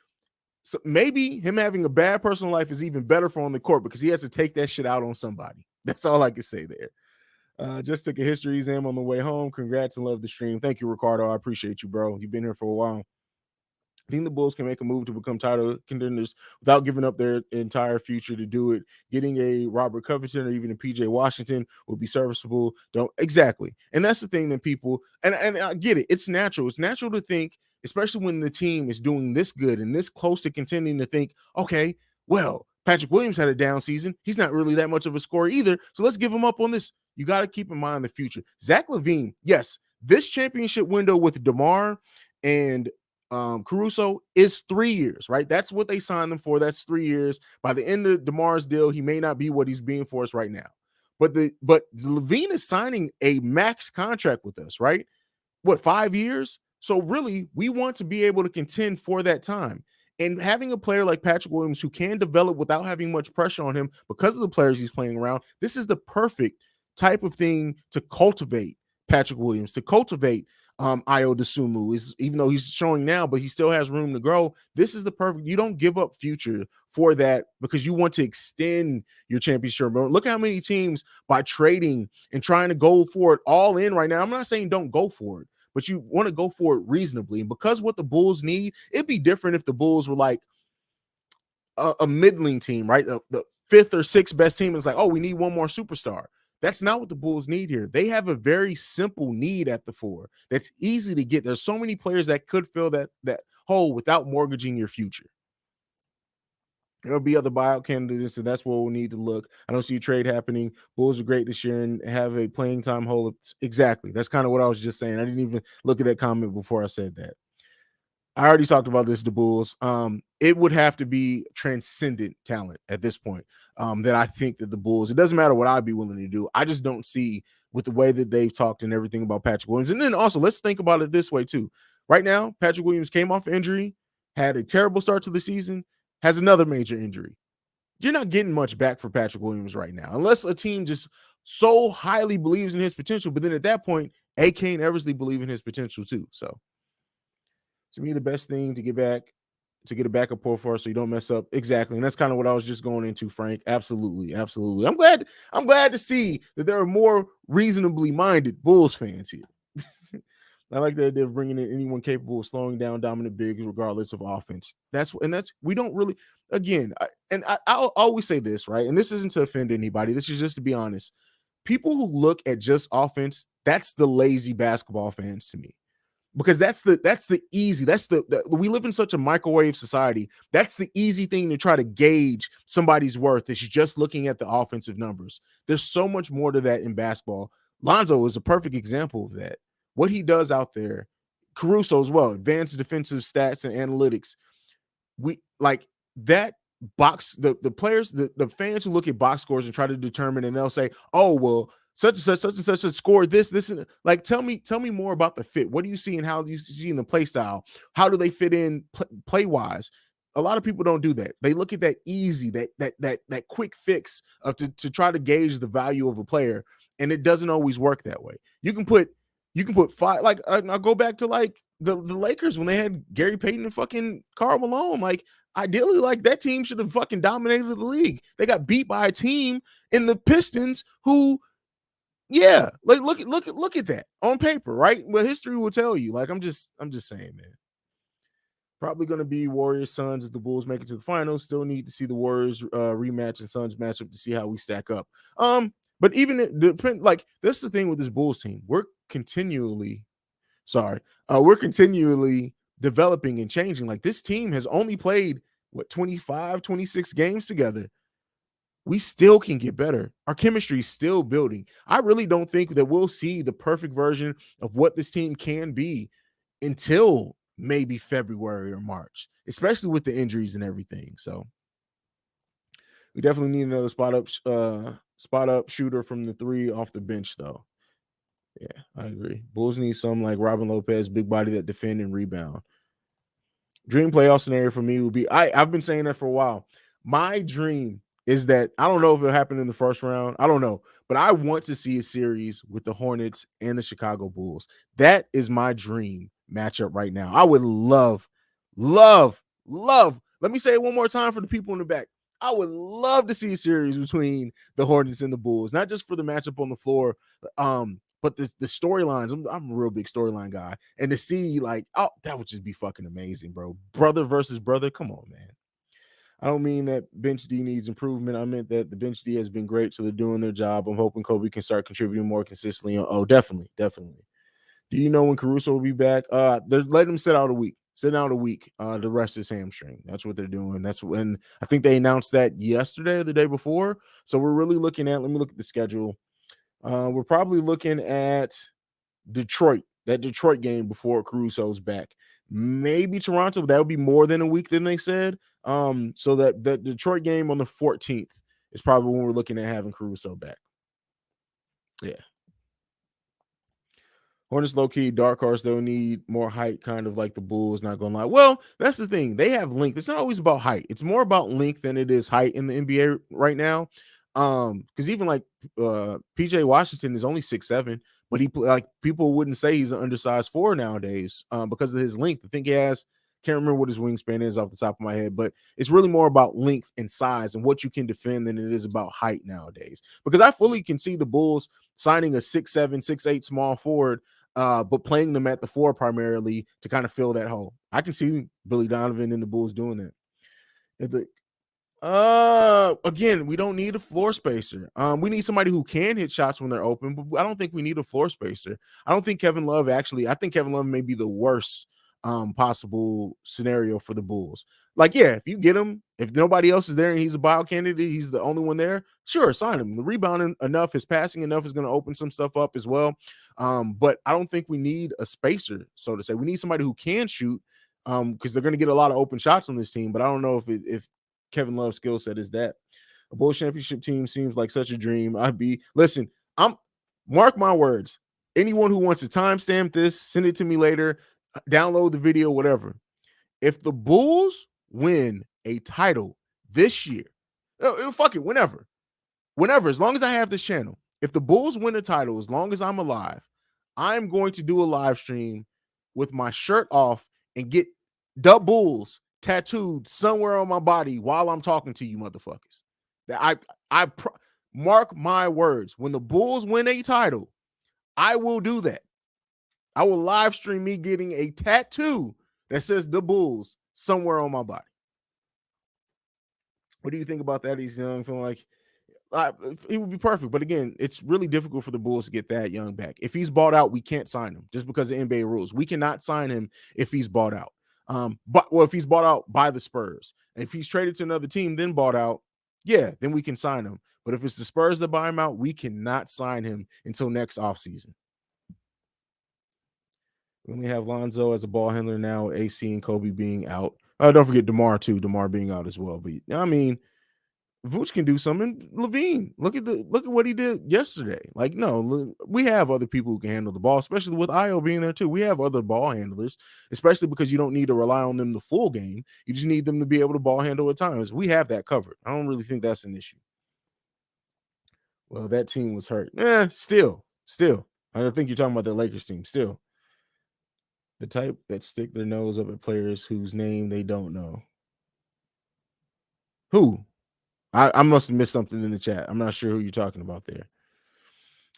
so maybe him having a bad personal life is even better for on the court because he has to take that shit out on somebody. That's all I can say there. Just took a history exam on the way home. Congrats and love the stream. Thank you, Ricardo. I appreciate you, bro. You've been here for a while. I think the Bulls can make a move to become title contenders without giving up their entire future to do it. Getting a Robert Covington or even a PJ Washington would be serviceable. Exactly. And that's the thing that people, and I get it. It's natural. It's natural to think, especially when the team is doing this good and this close to contending, to think, okay, well, Patrick Williams had a down season. He's not really that much of a scorer either. So let's give him up on this. You got to keep in mind the future. Zach LaVine, yes, this championship window with DeMar and Caruso is 3 years, right? That's what they signed them for. That's 3 years. By the end of DeMar's deal, he may not be what he's being for us right now. But LaVine is signing a max contract with us, right? What, 5 years? So really, we want to be able to contend for that time. And having a player like Patrick Williams who can develop without having much pressure on him because of the players he's playing around, this is the perfect type of thing to cultivate Patrick Williams, to cultivate Ayo Dosunmu, even though he's showing now, but he still has room to grow. This is the perfect, you don't give up future for that because you want to extend your championship. Look how many teams by trading and trying to go for it all in right now. I'm not saying don't go for it, but you want to go for it reasonably. And because what the Bulls need, it'd be different if the Bulls were like a middling team, right? The fifth or sixth best team is like, oh, we need one more superstar. That's not what the Bulls need here. They have a very simple need at the 4 that's easy to get. There's so many players that could fill that hole without mortgaging your future. There'll be other buyout candidates, and that's where we'll need to look. I don't see a trade happening. Bulls are great this year and have a playing time hole. Exactly. That's kind of what I was just saying. I didn't even look at that comment before I said that. I already talked about this, the Bulls. It would have to be transcendent talent at this point. That I think that the Bulls, it doesn't matter what I'd be willing to do. I just don't see with the way that they've talked and everything about Patrick Williams. And then also, let's think about it this way too. Right now, Patrick Williams came off injury, had a terrible start to the season, has another major injury. You're not getting much back for Patrick Williams right now, unless a team just so highly believes in his potential. But then at that point, AK and Eversley believe in his potential too. So to me, the best thing to get a backup point for so you don't mess up. Exactly. And that's kind of what I was just going into, Frank. Absolutely. Absolutely. I'm glad to see that there are more reasonably minded Bulls fans here. I like the idea of bringing in anyone capable of slowing down dominant bigs regardless of offense. We don't really, again, I'll always say this, right? And this isn't to offend anybody. This is just to be honest. People who look at just offense, that's the lazy basketball fans to me. Because that's the easy, we live in such a microwave society. That's the easy thing to try to gauge somebody's worth is just looking at the offensive numbers. There's so much more to that in basketball. Lonzo is a perfect example of that. What he does out there, Caruso as well, advanced defensive stats and analytics. We like that box, the players, the fans who look at box scores and try to determine, and they'll say, oh, well, such and such has scored this, and like, tell me more about the fit. What do you see and how do you see in the play style? How do they fit in play wise? A lot of people don't do that. They look at that easy, that quick fix of to try to gauge the value of a player, and it doesn't always work that way. You can put five, like I'll go back to like the Lakers when they had Gary Payton and fucking Karl Malone. Like ideally, like that team should have fucking dominated the league. They got beat by a team in the Pistons who, yeah, like look at that on paper, right? Well, history will tell you. Like I'm just saying, man. Probably going to be Warriors Suns if the Bulls make it to the finals. Still need to see the Warriors rematch and Suns matchup to see how we stack up. But even like this is the thing with this Bulls team. We're continually developing and changing. Like this team has only played 25, 26 games together. We still can get better. Our chemistry is still building. I really don't think that we'll see the perfect version of what this team can be until maybe February or March, especially with the injuries and everything. So we definitely need another spot up shooter from the 3 off the bench, though. Yeah, I agree. Bulls need some like Robin Lopez, big body that defend and rebound. Dream playoff scenario for me would be I've been saying that for a while. My dream is that I don't know if it'll happen in the first round. I don't know, but I want to see a series with the Hornets and the Chicago Bulls. That is my dream matchup right now. I would love. Let me say it one more time for the people in the back. I would love to see a series between the Hornets and the Bulls, not just for the matchup on the floor, but the storylines. I'm a real big storyline guy, and to see like, oh, that would just be fucking amazing, bro. Brother versus brother. Come on, man. I don't mean that bench D needs improvement. I meant that the bench D has been great, so they're doing their job. I'm hoping Kobe can start contributing more consistently. Oh, definitely. Do you know when Caruso will be back? They're letting him sit out a week to rest his hamstring. That's what they're doing. That's when I think they announced that yesterday or the day before. So we're really looking at, let me look at the schedule. We're probably looking at Detroit, that Detroit game before Caruso's back. Maybe Toronto, but that would be more than a week than they said. So that Detroit game on the 14th is probably when we're looking at having Caruso back. Yeah. Hornets low-key, dark horse, they'll need more height, kind of like the Bulls, not gonna lie. Well, that's the thing. They have length. It's not always about height. It's more about length than it is height in the NBA right now. Because even like PJ Washington is only 6'7", but like people wouldn't say he's an undersized 4 nowadays because of his length. I think he has, can't remember what his wingspan is off the top of my head, but it's really more about length and size and what you can defend than it is about height nowadays. Because I fully can see the Bulls signing a 6'7", 6'8" small forward, but playing them at the 4 primarily to kind of fill that hole. I can see Billy Donovan and the Bulls doing that. Again, we don't need a floor spacer. We need somebody who can hit shots when they're open, but I don't think we need a floor spacer. I don't think Kevin Love actually, I think Kevin Love may be the worst possible scenario for the Bulls. Like, yeah, if you get him, if nobody else is there and he's a buyout candidate, he's the only one there, sure, sign him. The rebounding enough, his passing enough is going to open some stuff up as well. But I don't think we need a spacer, so to say. We need somebody who can shoot because they're going to get a lot of open shots on this team, but I don't know if Kevin Love's skill set is that. A Bulls championship team seems like such a dream. I'm mark my words. Anyone who wants to timestamp this, send it to me later, download the video, whatever. If the Bulls win a title this year, fuck it, whenever, as long as I have this channel, if the Bulls win a title, as long as I'm alive, I'm going to do a live stream with my shirt off and get the Bulls tattooed somewhere on my body while I'm talking to you motherfuckers. That mark my words. When the Bulls win a title, I will do that. I will live stream me getting a tattoo that says the Bulls somewhere on my body. What do you think about that? He's young, feeling like he would be perfect. But again, it's really difficult for the Bulls to get that young back. If he's bought out, we can't sign him just because of NBA rules. We cannot sign him if he's bought out. If he's bought out by the Spurs, and if he's traded to another team, then bought out, yeah, then we can sign him. But if it's the Spurs that buy him out, we cannot sign him until next offseason. We only have Lonzo as a ball handler now, AC and Kobe being out. Don't forget DeMar too. DeMar being out as well. But I mean, Vooch can do something. LaVine, look at what he did yesterday. Like, no, we have other people who can handle the ball, especially with Io being there too. We have other ball handlers, especially because you don't need to rely on them the full game. You just need them to be able to ball handle at times. We have that covered. I don't really think that's an issue. Well, that team was hurt. Still. I think you're talking about the Lakers team. Still, the type that stick their nose up at players whose name they don't know. Who? I must have missed something in the chat. I'm not sure who you're talking about there.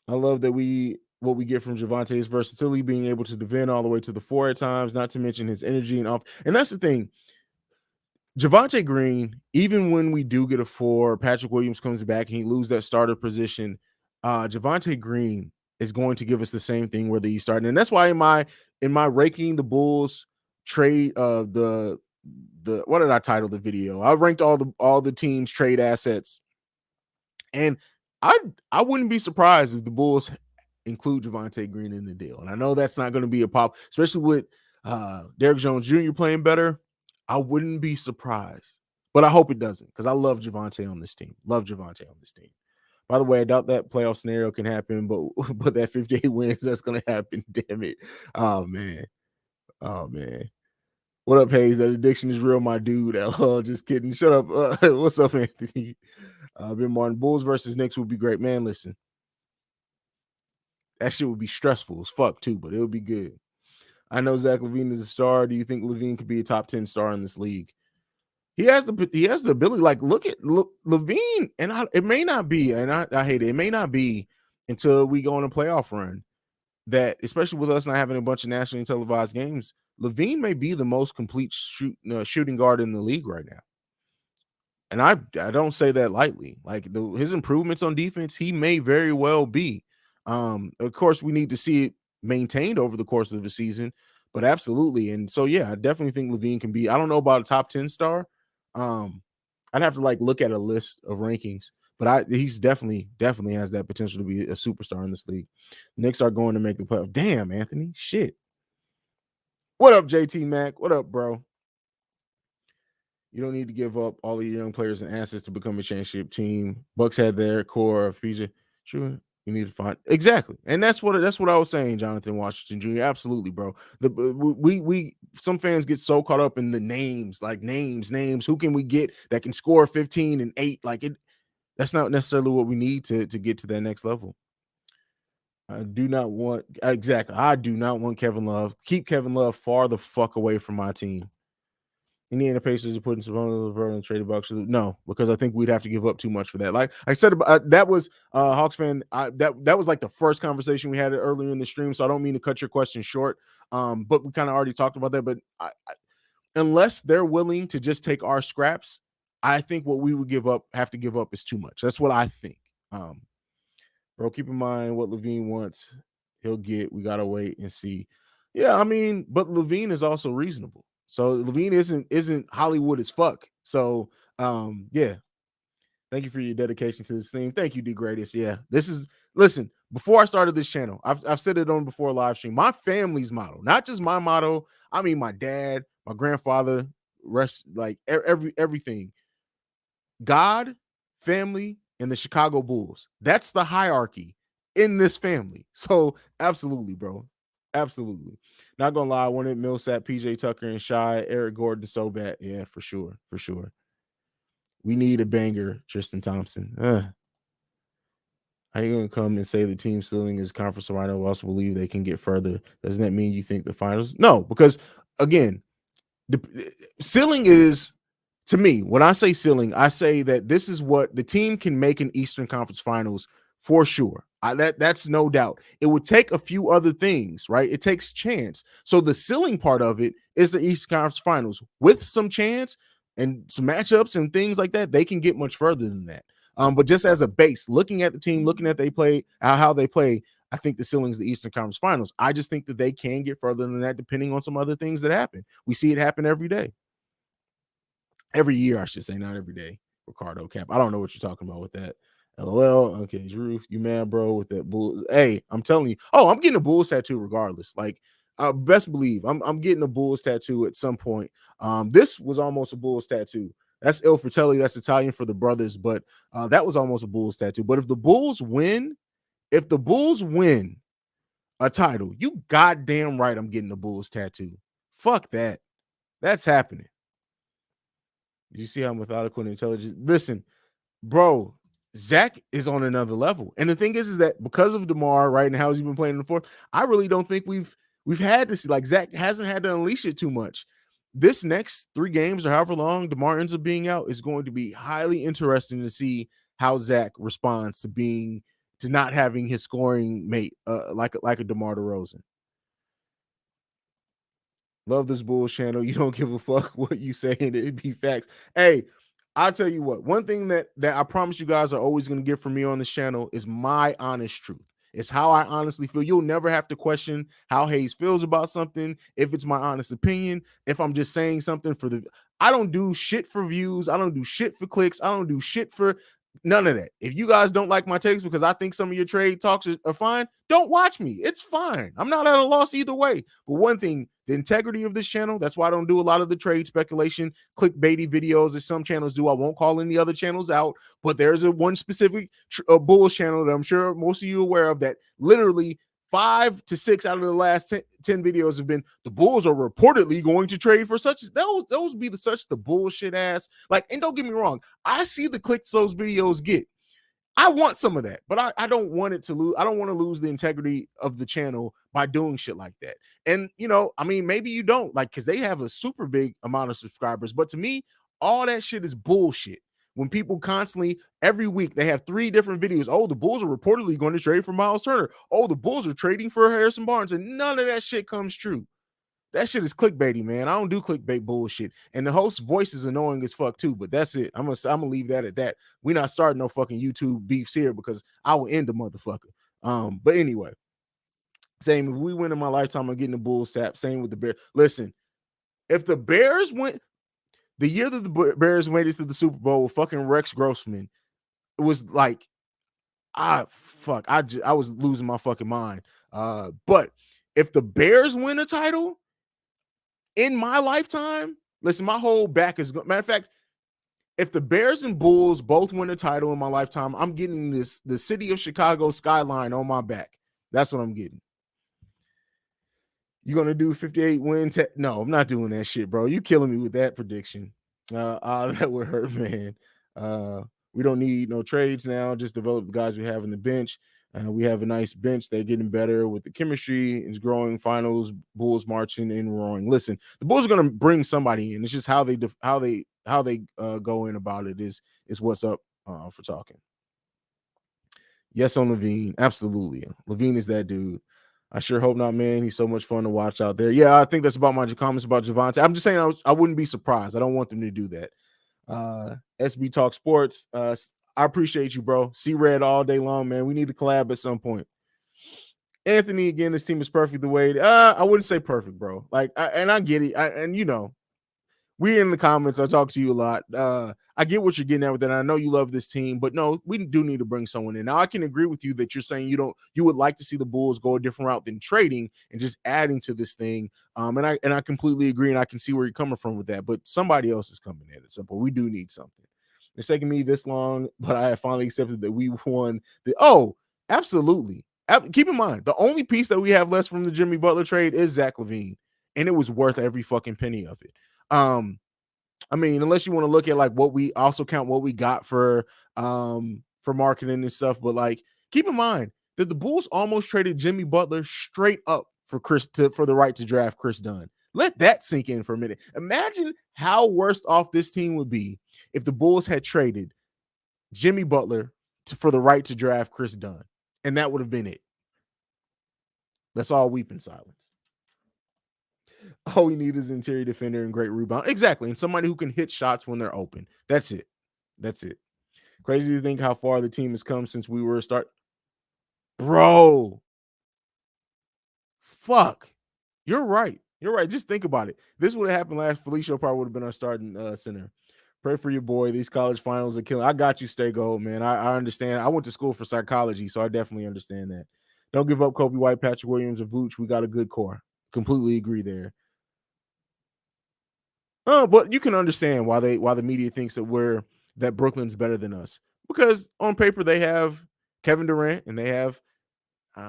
I love that what we get from Javante's versatility, being able to defend all the way to the four at times, not to mention his energy and off. And that's the thing. Javonte Green, even when we do get a four, Patrick Williams comes back and he loses that starter position, Javonte Green is going to give us the same thing whether he's starting. And that's why in my ranking the Bulls trade what did I title the video? I ranked all the teams' trade assets, and I wouldn't be surprised if the Bulls include Javonte Green in the deal. And I know that's not going to be a pop, especially with Derrick Jones Jr. playing better. I wouldn't be surprised, but I hope it doesn't because I love Javonte on this team. By the way, I doubt that playoff scenario can happen, but that 58 wins, that's going to happen. Damn it. Oh, man. What up, Hayes? That addiction is real, my dude. Just kidding. Shut up. What's up, Anthony? Ben Martin, Bulls versus Knicks would be great. Man, listen. That shit would be stressful as fuck, too, but it would be good. I know Zach LaVine is a star. Do you think LaVine could be a top 10 star in this league? He has the ability. Like, look LaVine, and it may not be, and I hate it. It may not be until we go on a playoff run that, especially with us not having a bunch of nationally televised games, LaVine may be the most complete shooting guard in the league right now. And I don't say that lightly. Like his improvements on defense, he may very well be. Of course, we need to see it maintained over the course of the season, but absolutely. And so, yeah, I definitely think LaVine can be. I don't know about a top 10 star. I'd have to look at a list of rankings, but he's definitely has that potential to be a superstar in this league. Knicks are going to make the playoff. Damn, Anthony, shit. What up, JT Mac? What up, bro? You don't need to give up all of your young players and assets to become a championship team. Bucks had their core of PJ. True. You need to find exactly, and that's what I was saying, Jonathan Washington Jr. Absolutely, bro. We some fans get so caught up in the names. Who can we get that can score 15 and 8? That's not necessarily what we need to get to that next level. I do not want Kevin Love. Keep Kevin Love far the fuck away from my team. Indiana Pacers are putting Sabonis on the trade box. No, because I think we'd have to give up too much for that. Like I said, that was Hawks fan. That was like the first conversation we had earlier in the stream. So I don't mean to cut your question short. But we kind of already talked about that. But unless they're willing to just take our scraps, I think what we would have to give up is too much. That's what I think. Um, bro, keep in mind what LaVine wants, he'll get. We gotta wait and see. Yeah, I mean, but LaVine is also reasonable. So LaVine isn't Hollywood as fuck. So yeah. Thank you for your dedication to this theme. Thank you, D Greatest. Yeah, this is listen. Before I started this channel, I've said it on before live stream. My family's motto, not just my motto. I mean, my dad, my grandfather, rest like everything. God, family, and the Chicago Bulls. That's the hierarchy in this family. So absolutely, bro. Absolutely. Not gonna lie, I wanted Millsap, PJ Tucker, and Shy, Eric Gordon so bad. Yeah, for sure. For sure. We need a banger, Tristan Thompson. How you gonna come and say the team ceiling is conference final? I also believe they can get further. Doesn't that mean you think the finals? No, because again, the ceiling is, to me, when I say ceiling, I say that this is what the team can make in Eastern Conference Finals for sure. That's no doubt. It would take a few other things, right? It takes chance. So the ceiling part of it is the Eastern Conference Finals with some chance and some matchups and things like that. They can get much further than that. But just as a base, looking at the team, looking at how they play, I think the ceiling is the Eastern Conference Finals. I just think that they can get further than that, depending on some other things that happen. We see it happen every day. Every year, I should say, not every day. Ricardo Cap. I don't know what you're talking about with that. LOL. Okay, Drew, you mad, bro, with that bull? Hey, I'm telling you. Oh, I'm getting a Bulls tattoo regardless. Like, best believe I'm getting a Bulls tattoo at some point. This was almost a Bulls tattoo. That's Il Fratelli. That's Italian for the brothers, but that was almost a Bulls tattoo. But if the Bulls win a title, you goddamn right I'm getting a Bulls tattoo. Fuck that. That's happening. You see how methodical and intelligent. Listen, bro, Zach is on another level. And the thing is that because of DeMar, right, and how he's been playing in the fourth, I really don't think we've had to see, like, Zach hasn't had to unleash it too much. This next 3 games or however long DeMar ends up being out is going to be highly interesting to see how Zach responds to not having his scoring mate like a DeMar DeRozan. Love this Bulls channel. You don't give a fuck what you say, and it'd be facts. Hey, I'll tell you what. One thing that I promise you guys are always going to get from me on this channel is my honest truth. It's how I honestly feel. You'll never have to question how Hayes feels about something. If it's my honest opinion, if I'm just saying something I don't do shit for views. I don't do shit for clicks. I don't do shit for none of that. If you guys don't like my takes because I think some of your trade talks are fine, don't watch me. It's fine. I'm not at a loss either way. But one thing, the integrity of this channel, that's why I don't do a lot of the trade speculation, clickbaity videos that some channels do. I won't call any other channels out, but there's one specific Bulls channel that I'm sure most of you are aware of that literally 5 to 6 out of the last 10 videos have been the Bulls are reportedly going to trade for such. Those be such the bullshit ass. Like, and don't get me wrong, I see the clicks those videos get. I want some of that, but I don't want it to lose. I don't want to lose the integrity of the channel by doing shit like that. And, I mean, maybe you don't, like, because they have a super big amount of subscribers. But to me, all that shit is bullshit. When people constantly, every week, they have 3 different videos. Oh, the Bulls are reportedly going to trade for Miles Turner. Oh, the Bulls are trading for Harrison Barnes. And none of that shit comes true. That shit is clickbaity, man. I don't do clickbait bullshit. And the host's voice is annoying as fuck too, but that's it. I'm gonna leave that at that. We're not starting no fucking YouTube beefs here because I will end the motherfucker. But anyway, same. If we win in my lifetime, I'm getting the Bulls sap. Same with the Bears. Listen, if the Bears went the year that the Bears made it to the Super Bowl, fucking Rex Grossman, it was like, I was losing my fucking mind. But if the Bears win a title in my lifetime, listen, my whole back is matter of fact, if the Bears and Bulls both win a title in my lifetime, I'm getting the city of Chicago skyline on my back. That's what I'm getting. You gonna do 58 wins? No, I'm not doing that shit, bro. You killing me with that prediction. That would hurt, man. We don't need no trades now. Just develop the guys we have in the bench. We have a nice bench. They're getting better with the chemistry. It's growing. Finals, Bulls marching and roaring. Listen, the Bulls are gonna bring somebody in. It's just how they go in about it is what's up for talking. Yes, on LaVine, absolutely. LaVine is that dude. I sure hope not, man. He's so much fun to watch out there. Yeah, I think that's about my comments about Javonte. I'm just saying I wouldn't be surprised. I don't want them to do that. SB Talk Sports. I appreciate you, bro. See red all day long, man. We need to collab at some point. Anthony, again, this team is perfect the way. I wouldn't say perfect, bro. Like, I get it. And you know, we're in the comments. I talk to you a lot. I get what you're getting at with that. I know you love this team, but no, we do need to bring someone in. Now, I can agree with you that you're saying you would like to see the Bulls go a different route than trading and just adding to this thing. And I completely agree, and I can see where you're coming from with that. But somebody else is coming in at some point. We do need something. It's taking me this long, but I have finally accepted that we won the. Oh, absolutely. Keep in mind, the only piece that we have left from the Jimmy Butler trade is Zach LaVine, and it was worth every fucking penny of it. I mean, unless you want to look at like what we also count what we got for marketing and stuff, but like keep in mind that the Bulls almost traded Jimmy Butler straight up for for the right to draft Chris Dunn. Let that sink in for a minute. Imagine how worse off this team would be if the Bulls had traded Jimmy Butler for the right to draft Chris Dunn, and that would have been it. Let's all weep in silence. All we need is interior defender and great rebound. Exactly. And somebody who can hit shots when they're open. That's it. That's it. Crazy to think how far the team has come since we were a start. Bro. Fuck. You're right. You're right. Just think about it. This would have happened last. Felicio probably would have been our starting center. Pray for your boy. These college finals are killing. I got you, Stay Gold, man. I understand. I went to school for psychology, so I definitely understand that. Don't give up Kobe White, Patrick Williams, or Vooch. We got a good core. Completely agree there. Oh, but you can understand why the media thinks that Brooklyn's better than us, because on paper they have Kevin Durant and they have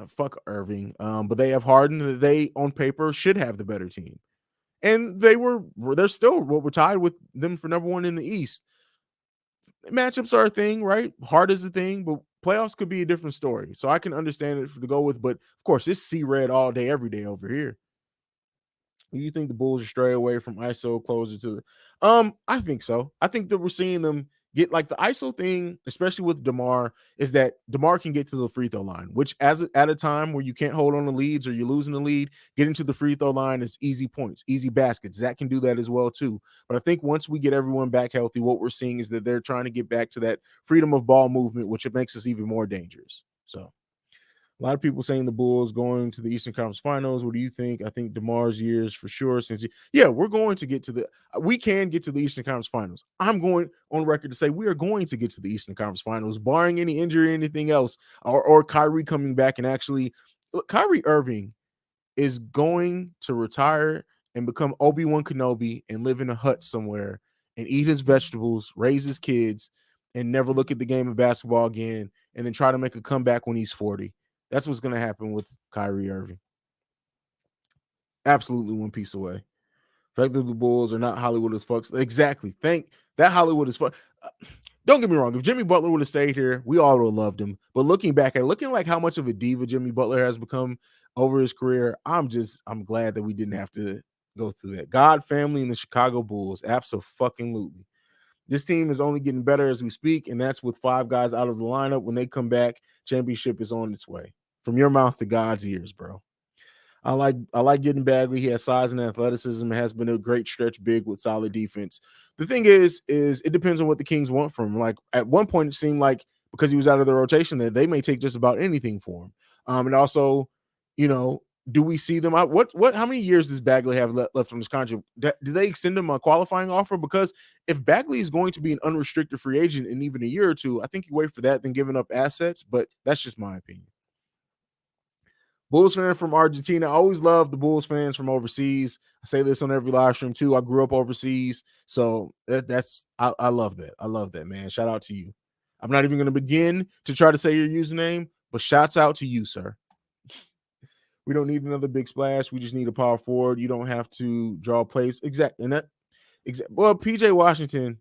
fuck Irving, but they have Harden. That they on paper should have the better team, and they're still what we're tied with them for number one in the East. Matchups are a thing, right? Hard is a thing, but playoffs could be a different story. So I can understand it to go with, but of course it's C red all day, every day over here. Do you think the Bulls are stray away from ISO closer to the I think so. I think that we're seeing them get like the ISO thing, especially with DeMar, is that DeMar can get to the free throw line, which at a time where you can't hold on the leads or you're losing the lead, getting to the free throw line is easy points, easy baskets. Zach can do that as well too. But I think once we get everyone back healthy, what we're seeing is that they're trying to get back to that freedom of ball movement, which it makes us even more dangerous. So a lot of people saying the Bulls going to the Eastern Conference Finals. What do you think? I think DeMar's years for sure. We're going to get to we can get to the Eastern Conference Finals. I'm going on record to say we are going to get to the Eastern Conference Finals, barring any injury or anything else, or Kyrie coming back and actually, look, Kyrie Irving is going to retire and become Obi-Wan Kenobi and live in a hut somewhere and eat his vegetables, raise his kids, and never look at the game of basketball again, and then try to make a comeback when he's 40. That's what's going to happen with Kyrie Irving. Absolutely one piece away. The fact that the Bulls are not Hollywood as fuck. Exactly. That Hollywood is fuck. Don't get me wrong. If Jimmy Butler would have stayed here, we all would have loved him. But looking like how much of a diva Jimmy Butler has become over his career, I'm glad that we didn't have to go through that. God, family, and the Chicago Bulls. Absolutely. This team is only getting better as we speak, and that's with 5 guys out of the lineup. When they come back, championship is on its way. From your mouth to God's ears, bro. I like getting Bagley. He has size and athleticism. Has been a great stretch big with solid defense. The thing is it depends on what the Kings want from him. Like at one point, it seemed like because he was out of the rotation that they may take just about anything for him. And also, do we see them out? How many years does Bagley have left on his contract? Do they extend him a qualifying offer? Because if Bagley is going to be an unrestricted free agent in even a year or two, I think you wait for that than giving up assets. But that's just my opinion. Bulls fan from Argentina. I always love the Bulls fans from overseas. I say this on every live stream too. I grew up overseas, so I love that. I love that, man. Shout out to you. I'm not even going to begin to try to say your username, but shouts out to you, sir. We don't need another big splash. We just need a power forward. You don't have to draw plays. Well, PJ Washington.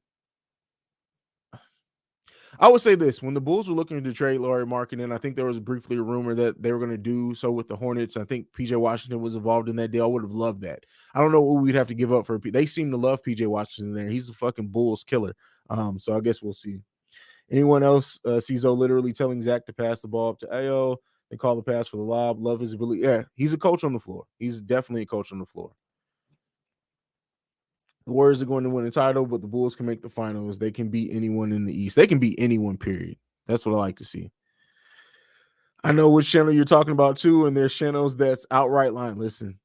I would say this: when the Bulls were looking to trade Lauri Markkanen, I think there was briefly a rumor that they were going to do so with the Hornets. I think PJ Washington was involved in that deal. I would have loved that. I don't know what we'd have to give up for. They seem to love PJ Washington there. He's a fucking Bulls killer. So I guess we'll see. Anyone else? Cizo literally telling Zach to pass the ball up to Ayo. They call the pass for the lob. Love his ability. Yeah, he's a coach on the floor. He's definitely a coach on the floor. The Warriors are going to win the title, but the Bulls can make the finals. They can beat anyone in the East. They can beat anyone, period. That's what I like to see. I know which channel you're talking about too, and there's channels that's outright lying. Listen.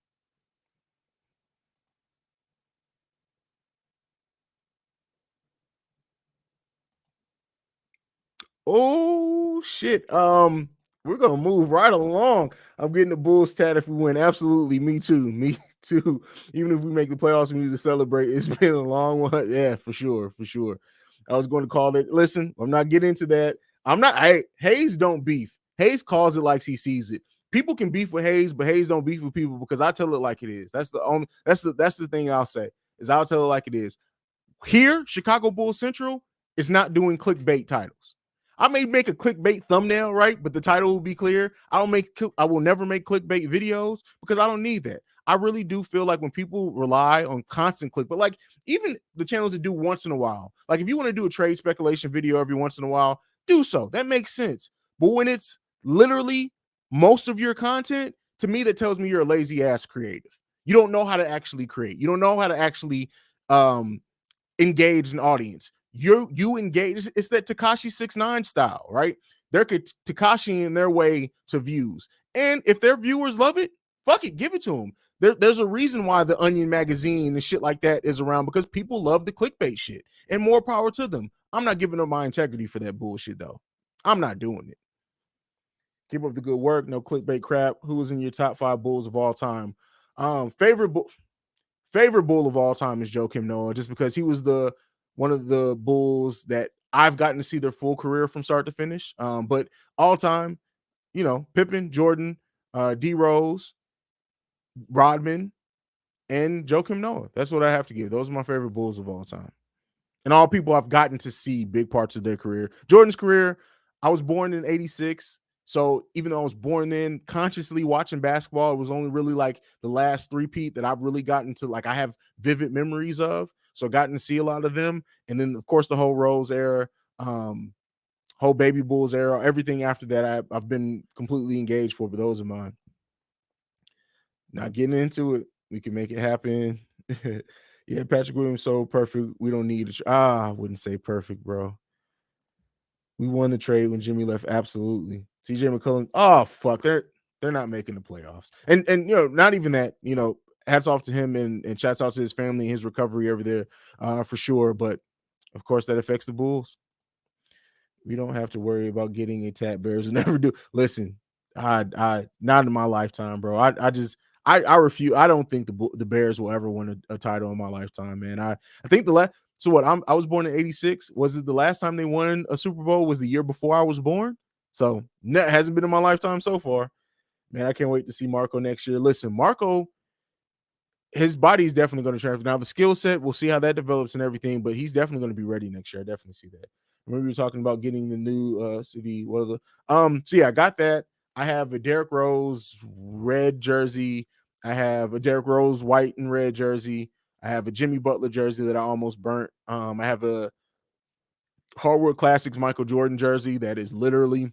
Oh shit. We're gonna move right along. I'm getting the Bulls tat if we win. Absolutely, me too. Me too. Even if we make the playoffs, we need to celebrate. It's been a long one. Yeah, for sure, for sure. I was going to call it. Listen, I'm not getting into that. I'm not. Hayes don't beef. Hayes calls it like he sees it. People can beef with Hayes, but Hayes don't beef with people because I tell it like it is. That's the only. That's the thing I'll say is I'll tell it like it is. Here, Chicago Bulls Central is not doing clickbait titles. I may make a clickbait thumbnail, right? But the title will be clear. I will never make clickbait videos because I don't need that. I really do feel like when people rely on constant click, but like even the channels that do once in a while, like if you want to do a trade speculation video every once in a while, do so. That makes sense. But when it's literally most of your content, to me, that tells me you're a lazy ass creative. You don't know how to actually create. You don't know how to actually engage an audience. You engage. It's that Tekashi 6ix9ine style, right? They're Tekashi in their way to views, and if their viewers love it, fuck it, give it to them. There's a reason why the Onion magazine and shit like that is around because people love the clickbait shit, and more power to them. I'm not giving up my integrity for that bullshit though. I'm not doing it. Keep up the good work. No clickbait crap. Who was in your top 5 Bulls of all time? Favorite bull of all time is Joakim Noah, just because he was the one of the Bulls that I've gotten to see their full career from start to finish. But all time, Pippen, Jordan, D Rose, Rodman, and Joakim Noah. That's what I have to give. Those are my favorite Bulls of all time. And all people I've gotten to see big parts of their career. Jordan's career, I was born in 86. So even though I was born then, consciously watching basketball, it was only really like the last three-peat that I've really gotten to, like I have vivid memories of. So gotten to see a lot of them. And then of course the whole Rose era, whole Baby Bulls era, everything after that, I've been completely engaged for, but those are mine. Not getting into it. We can make it happen. Yeah, Patrick Williams so perfect. We don't need it. I wouldn't say perfect, bro. We won the trade when Jimmy left. Absolutely. TJ McCollum. Oh fuck, they're not making the playoffs. And not even that. Hats off to him and shouts out to his family and his recovery over there, for sure. But of course, that affects the Bulls. We don't have to worry about getting a tat. Bears never do. Listen, I not in my lifetime, bro. I refuse. I don't think the Bears will ever win a title in my lifetime, man. I think the last. So what? I was born in '86. Was it the last time they won a Super Bowl? Was the year before I was born? So that hasn't been in my lifetime so far. Man, I can't wait to see Marco next year. Listen, Marco, his body is definitely going to transfer. Now the skill set, we'll see how that develops and everything, but he's definitely going to be ready next year. I definitely see that. Remember we were talking about getting the new city. So yeah, I got that. I have a Derrick Rose red jersey. I have a Derrick Rose white and red jersey. I have a Jimmy Butler jersey that I almost burnt. I have a Hardwood Classics Michael Jordan jersey that is literally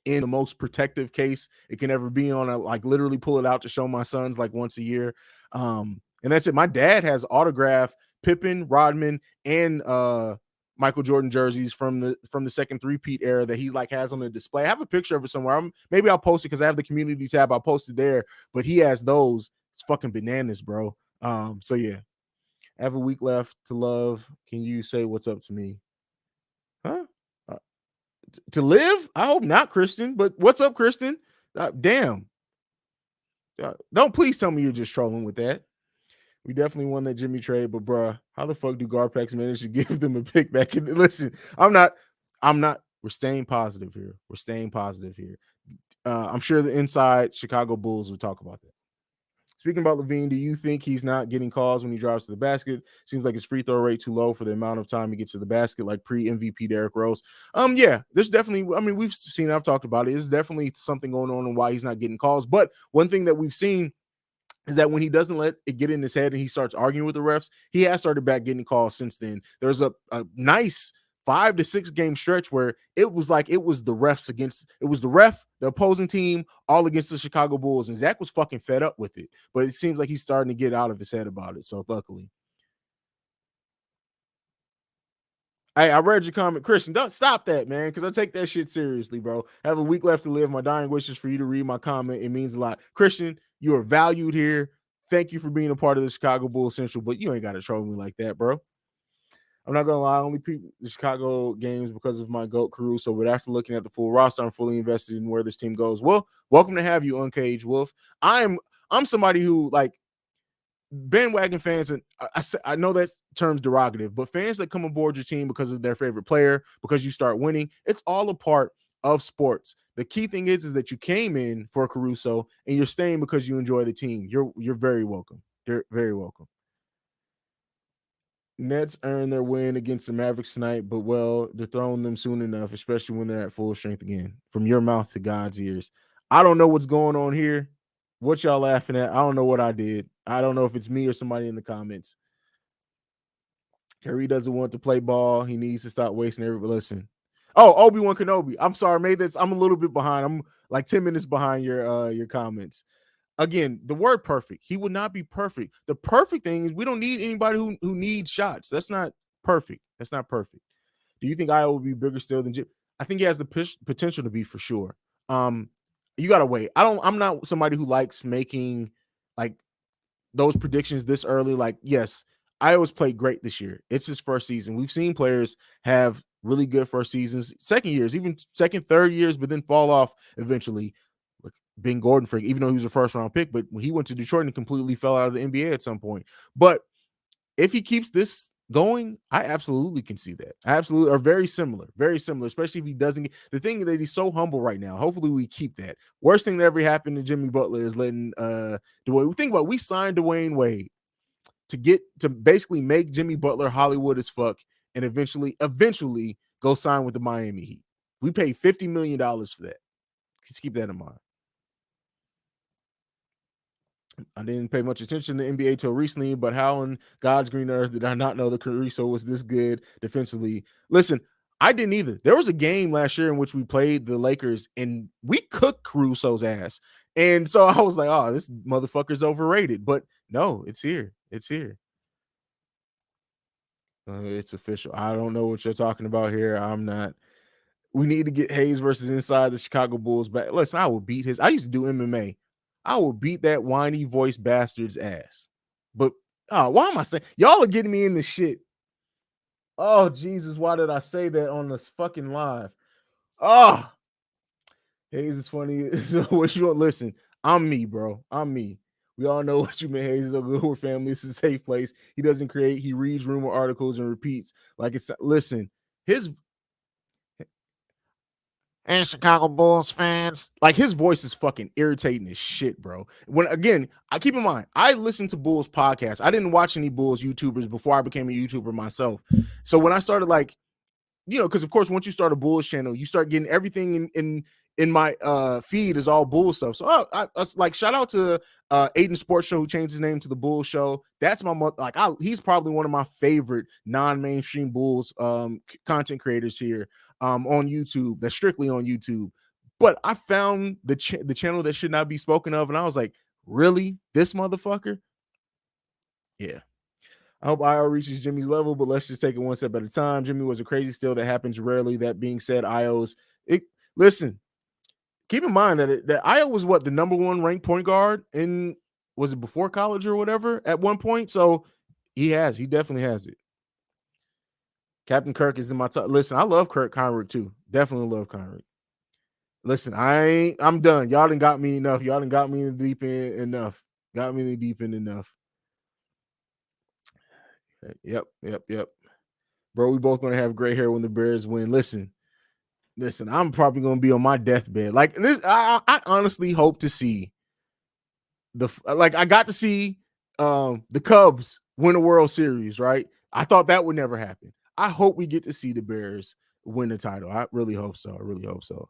in the most protective case it can ever be on. I like literally pull it out to show my sons like once a year. And that's it. My dad has autographed Pippen, Rodman, and Michael Jordan jerseys from the second three-peat era that he like has on the display. I have a picture of it somewhere. Maybe I'll post it because I have the community tab. I'll post it there, but he has those. It's fucking bananas, bro. So yeah. I have a week left to love. Can you say what's up to me? Huh? To live? I hope not, Kristen. But what's up, Kristen? Damn. Don't please tell me you're just trolling with that. We definitely won that Jimmy trade, but bruh, how the fuck do Garpax manage to give them a pick back? Listen, I'm not. We're staying positive here. We're staying positive here. I'm sure the inside Chicago Bulls will talk about that. Speaking about LaVine, do you think he's not getting calls when he drives to the basket? Seems like his free throw rate too low for the amount of time he gets to the basket, like pre-MVP Derrick Rose. Yeah, there's definitely, I mean, we've seen, I've talked about it. There's definitely something going on and why he's not getting calls. But one thing that we've seen is that when he doesn't let it get in his head and he starts arguing with the refs, he has started back getting calls since then. There's a nice 5 to 6 game stretch where it was like it was the ref, the opposing team, all against the Chicago Bulls, and Zach was fucking fed up with it. But it seems like he's starting to get out of his head about it. So luckily, Hey, I read your comment, Christian. Don't stop that, man, because I take that shit seriously, bro. I have a week left to live. My dying wishes for you to read my comment. It means a lot. Christian, you are valued here. Thank you for being a part of the Chicago Bulls Central, but you ain't got to troll me like that, bro. I'm not gonna lie, I only peep the Chicago games because of my GOAT Caruso, but after looking at the full roster, I'm fully invested in where this team goes. Well, welcome to have you, Uncaged Wolf. I'm somebody who like bandwagon fans, and I know that term's derogative, but fans that come aboard your team because of their favorite player, because you start winning, it's all a part of sports. The key thing is that you came in for Caruso and you're staying because you enjoy the team. You're very welcome. You're very welcome. Nets earned their win against the Mavericks tonight, but well, dethrone them soon enough, especially when they're at full strength again. From your mouth to God's ears. I don't know what's going on here. What y'all laughing at? I don't know what I did. I don't know if it's me or somebody in the comments. Curry doesn't want to play ball. He needs to stop wasting everybody. Listen. Oh, Obi-Wan Kenobi. I'm sorry, mate. I'm a little bit behind. I'm like 10 minutes behind your comments. Again, the word perfect. He would not be perfect. The perfect thing is we don't need anybody who needs shots. That's not perfect. That's not perfect. Do you think Iowa will be bigger still than Jim? I think he has the potential to be for sure. You gotta wait. I'm not somebody who likes making like those predictions this early. Like, yes, Iowa's played great this year. It's his first season. We've seen players have really good first seasons, second years, even second, third years, but then fall off eventually. Like Ben Gordon, for even though he was a first round pick, but when he went to Detroit and completely fell out of the NBA at some point. But if he keeps this going, I absolutely can see that. I absolutely are very similar, especially if he doesn't get the thing that he's so humble right now. Hopefully we keep that. Worst thing that ever happened to Jimmy Butler is letting Dwayne. Think about it, we signed Dwayne Wade to basically make Jimmy Butler Hollywood as fuck and eventually go sign with the Miami Heat. We paid $50 million for that. Just keep that in mind. I didn't pay much attention to the NBA till recently, but how in God's green earth did I not know that Caruso was this good defensively? Listen, I didn't either. There was a game last year in which we played the Lakers and we cooked Caruso's ass. And so I was like, oh, this motherfucker's overrated. But no, it's here. It's here. It's official. I don't know what you're talking about here. I'm not. We need to get Hayes versus inside the Chicago Bulls back. Listen, I will beat his. I used to do MMA. I will beat that whiny voice bastard's ass. But why am I saying y'all are getting me in the shit? Oh Jesus, why did I say that on this fucking live? Oh, Hayes is funny. What you want? Listen, I'm me, bro. I'm me. We all know what you mean. Hayes is a good family. It's a safe place. He doesn't create. He reads rumor articles and repeats like it's. Listen, his and Chicago Bulls fans. Like his voice is fucking irritating as shit, bro. When again, I keep in mind, I listened to Bulls podcasts. I didn't watch any Bulls YouTubers before I became a YouTuber myself. So when I started like, because of course, once you start a Bulls channel, you start getting everything in my feed is all Bulls stuff. So I like shout out to Aiden Sports Show who changed his name to the Bulls Show. That's my he's probably one of my favorite non-mainstream Bulls content creators here on YouTube. That's strictly on YouTube. But I found the channel that should not be spoken of, and I was like, really, this motherfucker? Yeah. I hope IO reaches Jimmy's level, but let's just take it one step at a time. Jimmy was a crazy steal that happens rarely. That being said, listen, keep in mind that IO was the number one ranked point guard was it before college or whatever at one point? So he definitely has it. Captain Kirk is in my top. Listen, I love Kirk Heinrich too. Definitely love Heinrich. Listen, I'm done. Y'all done got me enough. Y'all done got me in the deep end enough. Got me in the deep end enough. Yep. Bro, we both gonna have gray hair when the Bears win. Listen, I'm probably gonna be on my deathbed. Like this, I honestly hope to see I got to see the Cubs win a World Series, right? I thought that would never happen. I hope we get to see the Bears win the title. I really hope so.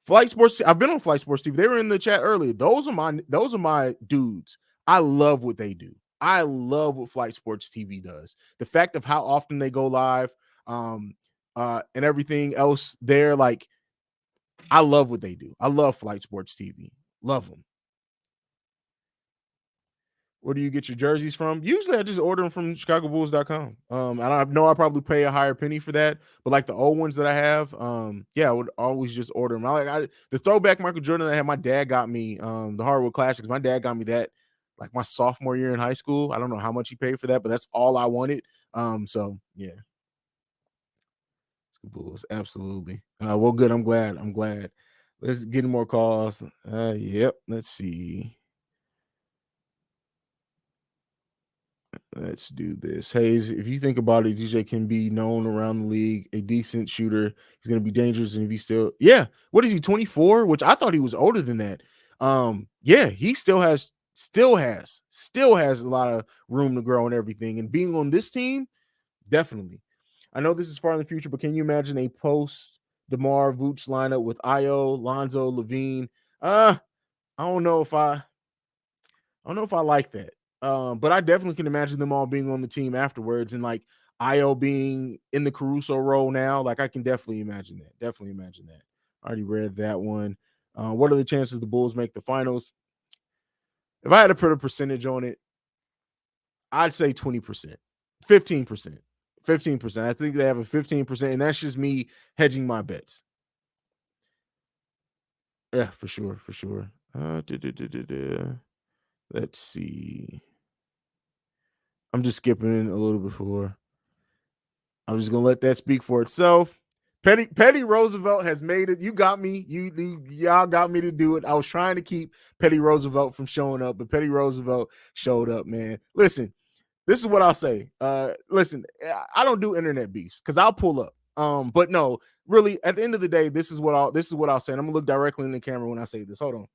Flight Sports. I've been on Flight Sports TV. They were in the chat earlier. Those are my dudes. I love what they do. I love what Flight Sports TV does. The fact of how often they go live, and everything else there. Like, I love what they do. I love Flight Sports TV. Love them. Where do you get your jerseys from? Usually I just order them from ChicagoBulls.com. And I know I probably pay a higher penny for that, but like the old ones that I have, yeah, I would always just order them. The throwback Michael Jordan that I had, my dad got me, the Hardwood Classics. My dad got me that like my sophomore year in high school. I don't know how much he paid for that, but that's all I wanted. So yeah, Bulls, absolutely. Well, good. I'm glad. I'm glad. Let's get more calls. Yep. Let's see. Let's do this. Hayes, if you think about it, DJ can be known around the league, a decent shooter. He's going to be dangerous. And if he still, yeah, what is he, 24? Which I thought he was older than that. Yeah, he still has a lot of room to grow and everything. And being on this team, definitely. I know this is far in the future, but can you imagine a post DeMar Vooch lineup with Io, Lonzo, LaVine? I don't know if I like that. But I definitely can imagine them all being on the team afterwards, and like Io being in the Caruso role now. Like I can definitely imagine that. Definitely imagine that. I already read that one. What are the chances the Bulls make the finals? If I had to put a percentage on it, I'd say 20%, 15%, 15%. I think they have a 15%, and that's just me hedging my bets. Yeah, for sure, for sure. Let's see. I'm just skipping a little before. I'm just gonna let that speak for itself. Petty Roosevelt has made it. You got me. Y'all got me to do it. I was trying to keep Petty Roosevelt from showing up, but Petty Roosevelt showed up, man. Listen, this is what I'll say. Listen, I don't do internet beefs because I'll pull up. But no, really, at the end of the day, this is what I'll say. And I'm gonna look directly in the camera when I say this. Hold on.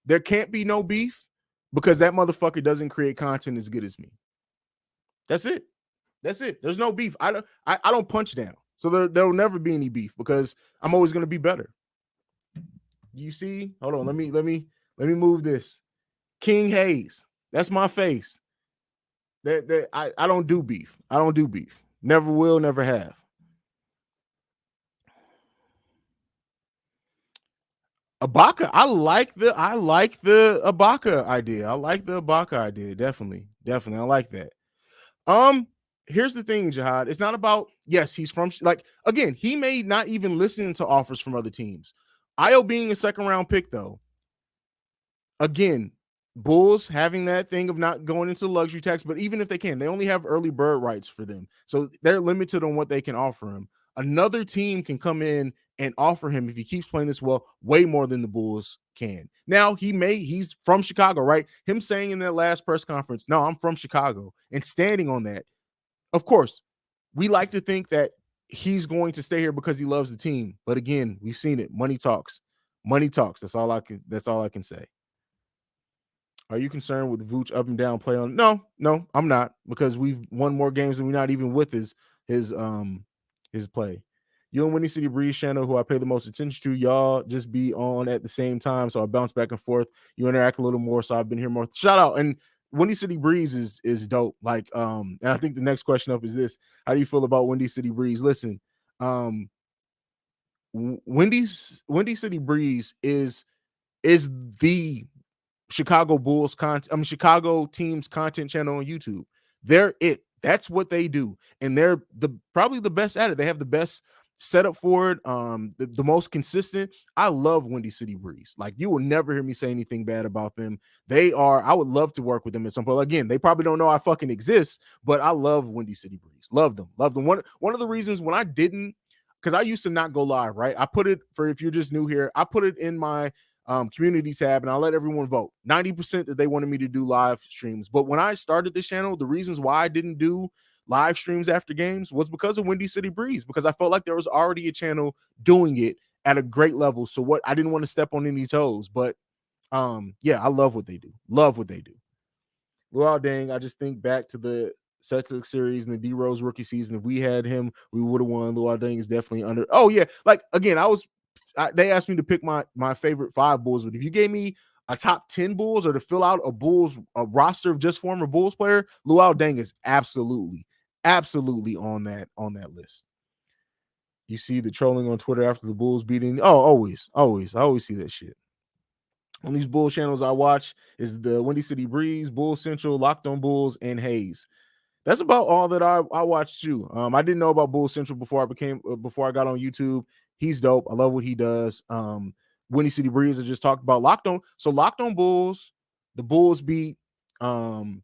There can't be no beef because that motherfucker doesn't create content as good as me. That's it. That's it. There's no beef. I don't punch down. So there'll never be any beef because I'm always gonna be better. You see? Hold on. Let me move this. King Hayes. That's my face. I don't do beef. I don't do beef. Never will, never have. Ibaka. I like the Ibaka idea. I like the Ibaka idea. Definitely. Definitely. I like that. Here's the thing, Jihad. It's not about, yes, he's from, like, again, he may not even listen to offers from other teams. Io being a second round pick, though, again, Bulls having that thing of not going into luxury tax, but even if they can, they only have early bird rights for them. So they're limited on what they can offer him. Another team can come in and offer him, if he keeps playing this well, way more than the Bulls can. Now, he's from Chicago, right? Him saying in that last press conference, no, I'm from Chicago, and standing on that. Of course, we like to think that he's going to stay here because he loves the team. But again, we've seen it. Money talks. Money talks. That's all I can say. Are you concerned with Vooch up and down play on? No, I'm not, because we've won more games than we're not even with his play. You and Windy City Breeze channel, who I pay the most attention to, y'all just be on at the same time. So I bounce back and forth. You interact a little more. So I've been here more. Shout out. And Windy City Breeze is dope. Like, and I think the next question up is this: how do you feel about Windy City Breeze? Listen, Windy City Breeze is the Chicago Bulls Chicago team's content channel on YouTube. They're it. That's what they do, and they're probably the best at it. They have the best setup for it, the most consistent. I love Windy City Breeze. Like, you will never hear me say anything bad about them. I would love to work with them at some point. Again, they probably don't know I fucking exist, but I love Windy City Breeze. Love them. One of the reasons when I didn't, because I used to not go live, right? I put it, for if you're just new here, I put it in my community tab, and I'll let everyone vote. 90% that they wanted me to do live streams. But when I started this channel, the reasons why I didn't do live streams after games was because of Windy City Breeze, because I felt like there was already a channel doing it at a great level. So I didn't want to step on any toes. But yeah, I love what they do. Love what they do. Well, dang, I just think back to the Celtics series and the D Rose rookie season. If we had him, we would have won. Luol Deng is definitely under. Oh yeah, like again, they asked me to pick my favorite 5 Bulls, but if you gave me a top 10 Bulls or to fill out a roster of just former Bulls player, Luol Deng is absolutely on that list. You see the trolling on Twitter after the Bulls beating. Oh, always. I always see that shit. on these Bulls channels I watch is the Windy City Breeze, Bull Central, Locked on Bulls, and Hayes. That's about all that I watched too. I didn't know about Bull Central before I got on YouTube. He's dope. I love what he does. Windy City Breeze, I just talked about. Locked on Bulls, the Bulls beat, Ball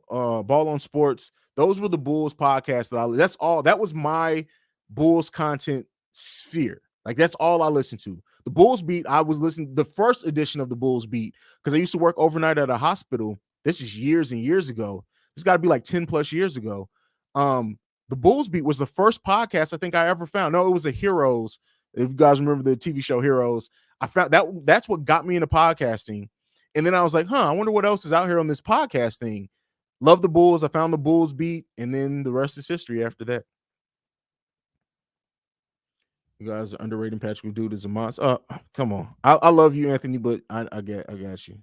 on Sports. Those were the Bulls podcasts that's all. That was my Bulls content sphere. Like that's all I listened to. The Bulls beat, I was listening the first edition of the Bulls beat because I used to work overnight at a hospital. This is years and years ago. It's got to be like 10 plus years ago. The Bulls Beat was the first podcast I think I ever found. No, it was a Heroes. If you guys remember the TV show Heroes, I found that's what got me into podcasting. And then I was like, I wonder what else is out here on this podcast thing. Love the Bulls. I found the Bulls Beat, and then the rest is history after that. You guys are underrating Patrick Dude as a monster. Come on. I love you, Anthony, but I got you.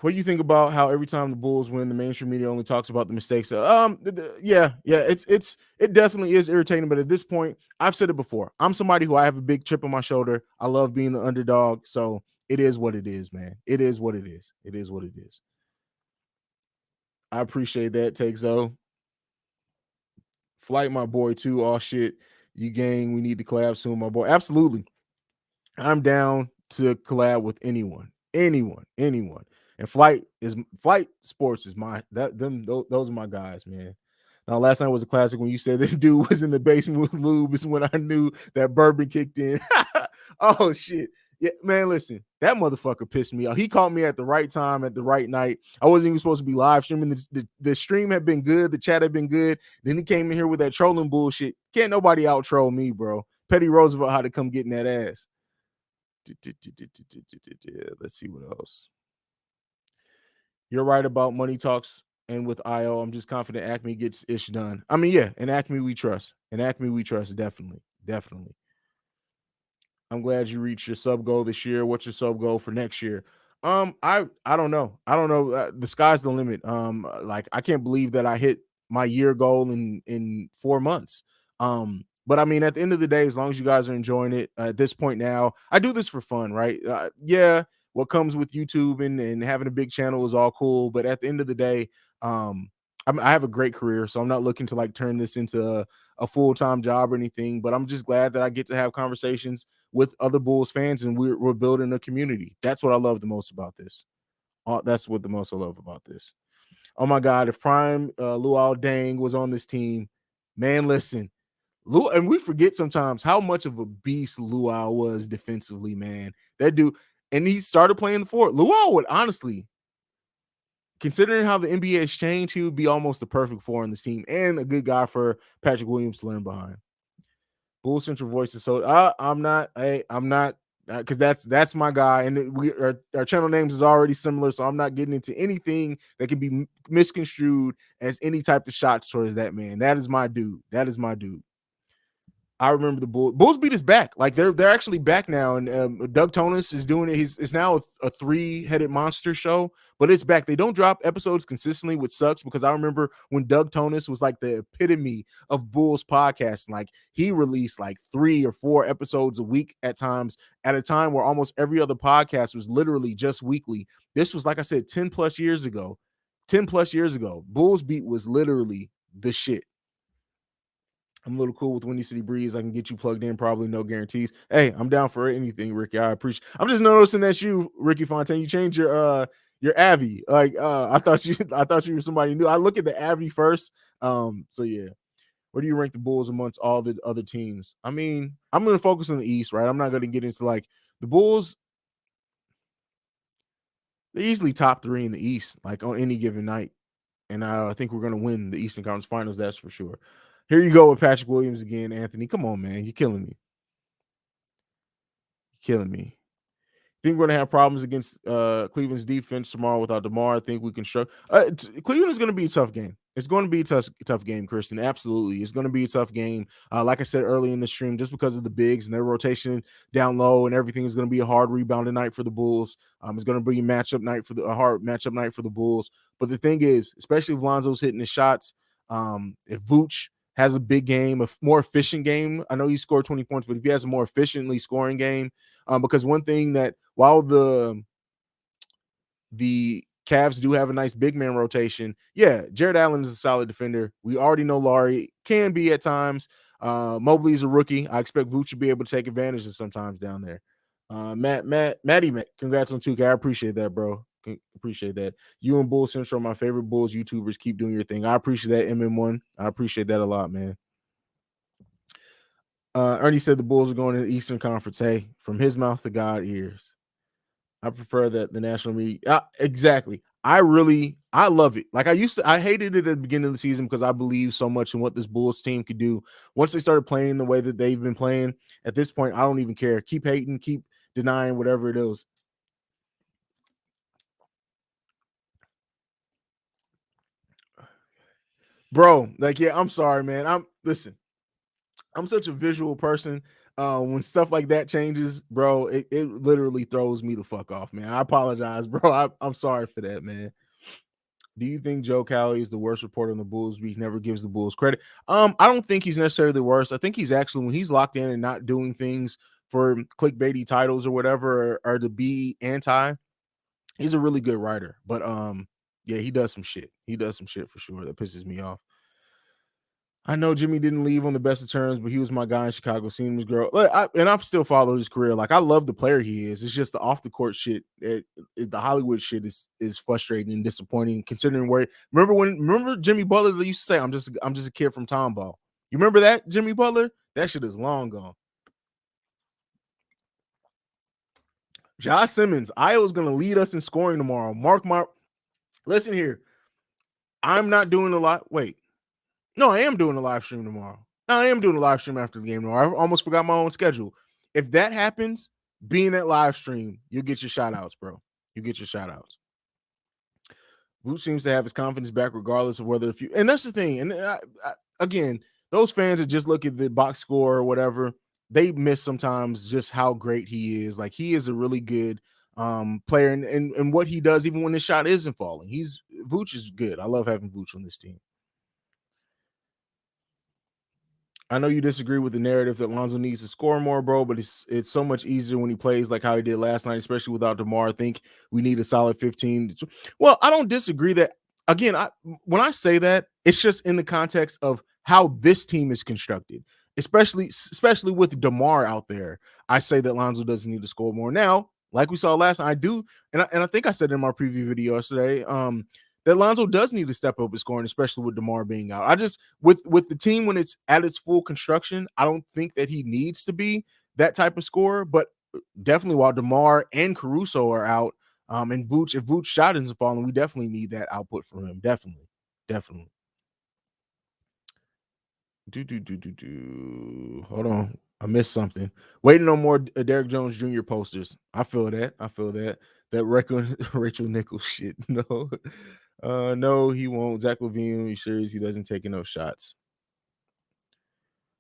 What do you think about how every time the Bulls win, the mainstream media only talks about the mistakes? Yeah, it definitely is irritating. But at this point, I've said it before. I'm somebody who I have a big chip on my shoulder. I love being the underdog. So it is what it is, man. It is what it is. It is what it is. I appreciate that, Take-Zo. Flight, my boy, too. Oh, shit. You gang, we need to collab soon, my boy. Absolutely. I'm down to collab with anyone. And Flight Sports is those are my guys, man. Now, last night was a classic when you said that dude was in the basement with lube is when I knew that bourbon kicked in. Oh shit. Yeah, man, listen, that motherfucker pissed me off. He called me at the right time, at the right night. I wasn't even supposed to be live streaming. The stream had been good. The chat had been good. Then he came in here with that trolling bullshit. Can't nobody out troll me, bro. Petty Roosevelt had to come get in that ass. Let's see what else. You're right about money talks and with IO. I'm just confident Acme gets ish done. I mean, yeah, and Acme we trust. Definitely. I'm glad you reached your sub goal this year. What's your sub goal for next year? I don't know. The sky's the limit. Like I can't believe that I hit my year goal in 4 months. But I mean, at the end of the day, as long as you guys are enjoying it at this point now, I do this for fun, right? Yeah, what comes with YouTube and having a big channel is all cool. But at the end of the day, I have a great career, so I'm not looking to like turn this into a full-time job or anything. But I'm just glad that I get to have conversations with other Bulls fans, and we're building a community. That's what I love the most about this. That's what the most I love about this. Oh my God, if Prime Luol Deng was on this team, man, listen. And we forget sometimes how much of a beast Luau was defensively, man. That dude, and he started playing the four. Luau would honestly, considering how the NBA has changed, he would be almost the perfect four on the team and a good guy for Patrick Williams to learn behind. Bull Central Voices. So I'm not because that's my guy, and our channel names is already similar, so I'm not getting into anything that can be misconstrued as any type of shots towards that man. That is my dude. I remember the Bulls beat is back. Like they're actually back now, and Doug Tonis is doing it. It's now a 3-headed monster show, but it's back. They don't drop episodes consistently, which sucks because I remember when Doug Tonis was like the epitome of Bulls podcasting. Like he released like 3 or 4 episodes a week at times, at a time where almost every other podcast was literally just weekly. This was, like I said, 10 plus years ago. Bulls Beat was literally the shit. I'm a little cool with Windy City Breeze. I can get you plugged in, probably no guarantees. Hey, I'm down for anything, Ricky. I appreciate. I'm just noticing that's you, Ricky Fontaine. You changed your Avi. Like I thought you were somebody new. I look at the Avi first. So yeah. Where do you rank the Bulls amongst all the other teams? I mean, I'm going to focus on the East, right? I'm not going to get into like the Bulls. They're easily top 3 in the East, like on any given night. And I think we're going to win the Eastern Conference Finals. That's for sure. Here you go with Patrick Williams again, Anthony. Come on, man. You're killing me. Think we're going to have problems against Cleveland's defense tomorrow without DeMar. I think we can show. Cleveland is going to be a tough game. It's going to be a tough game, Kristen. Absolutely. It's going to be a tough game. Like I said early in the stream, just because of the bigs and their rotation down low and everything is going to be a hard rebounding night for the Bulls. It's going to be a hard matchup night for the Bulls. But the thing is, especially if Lonzo's hitting the shots, if Vooch has a big game, a more efficient game. I know he scored 20 points, but if he has a more efficiently scoring game, because one thing that while the Cavs do have a nice big man rotation. Yeah, Jared Allen is a solid defender. We already know Laurie can be at times. Mobley's a rookie. I expect Vooch to be able to take advantage of sometimes down there. Matty, congrats on 2K. I appreciate that, bro. Appreciate that. You and Bull Central, my favorite Bulls YouTubers, keep doing your thing. I appreciate that, MM1. I appreciate that a lot, man. Ernie said the Bulls are going to the Eastern Conference. Hey, from his mouth to God ears. I prefer that the national media. Exactly. I love it. Like I hated it at the beginning of the season because I believe so much in what this Bulls team could do. Once they started playing the way that they've been playing, at this point, I don't even care. Keep hating, keep denying, whatever it is. Bro, like, yeah, I'm sorry, man. Listen, I'm such a visual person. When stuff like that changes, bro, it literally throws me the fuck off, man. I apologize, bro. I'm sorry for that, man. Do you think Joe Cowley is the worst reporter on the Bulls? He never gives the Bulls credit. I don't think he's necessarily the worst. I think he's actually, when he's locked in and not doing things for clickbaity titles or whatever, or to be anti, he's a really good writer. But yeah, he does some shit. He does some shit for sure that pisses me off. I know Jimmy didn't leave on the best of terms, but he was my guy in Chicago. Seeing him as girl, and I've still followed his career. Like, I love the player he is. It's just the off the court shit. The Hollywood shit is frustrating and disappointing. Considering where remember Jimmy Butler that used to say, "I'm just a kid from Tomball." You remember that, Jimmy Butler? That shit is long gone. Josh Simmons, Iowa's going to lead us in scoring tomorrow. Listen here, I'm not doing a lot. Wait. No, I am doing a live stream tomorrow. No, I am doing a live stream after the game tomorrow. I almost forgot my own schedule. If that happens, being at live stream, you'll get your shout outs, bro. You get your shout outs. Vooch seems to have his confidence back regardless of whether and that's the thing. And again, those fans that just look at the box score or whatever, they miss sometimes just how great he is. Like, he is a really good player, and what he does, even when his shot isn't falling. Vooch is good. I love having Vooch on this team. I know you disagree with the narrative that Lonzo needs to score more, bro, but it's so much easier when he plays like how he did last night, especially without DeMar. I think we need a solid 15. Well, I don't disagree that. Again, when I say that, it's just in the context of how this team is constructed, especially with DeMar out there. I say that Lonzo doesn't need to score more. Now, like we saw last night, I do, and I think I said in my preview video yesterday, that Lonzo does need to step up his scoring, especially with DeMar being out. I just with the team when it's at its full construction, I don't think that he needs to be that type of scorer. But definitely while DeMar and Caruso are out, and Vooch, if Vooch shot isn't falling, we definitely need that output from him. Definitely. Hold on. I missed something. Waiting on more Derrick Jones Jr. posters. I feel that. That Rachel Nichols shit. No. No, he won't. Zach LaVine, he's serious. He doesn't take enough shots.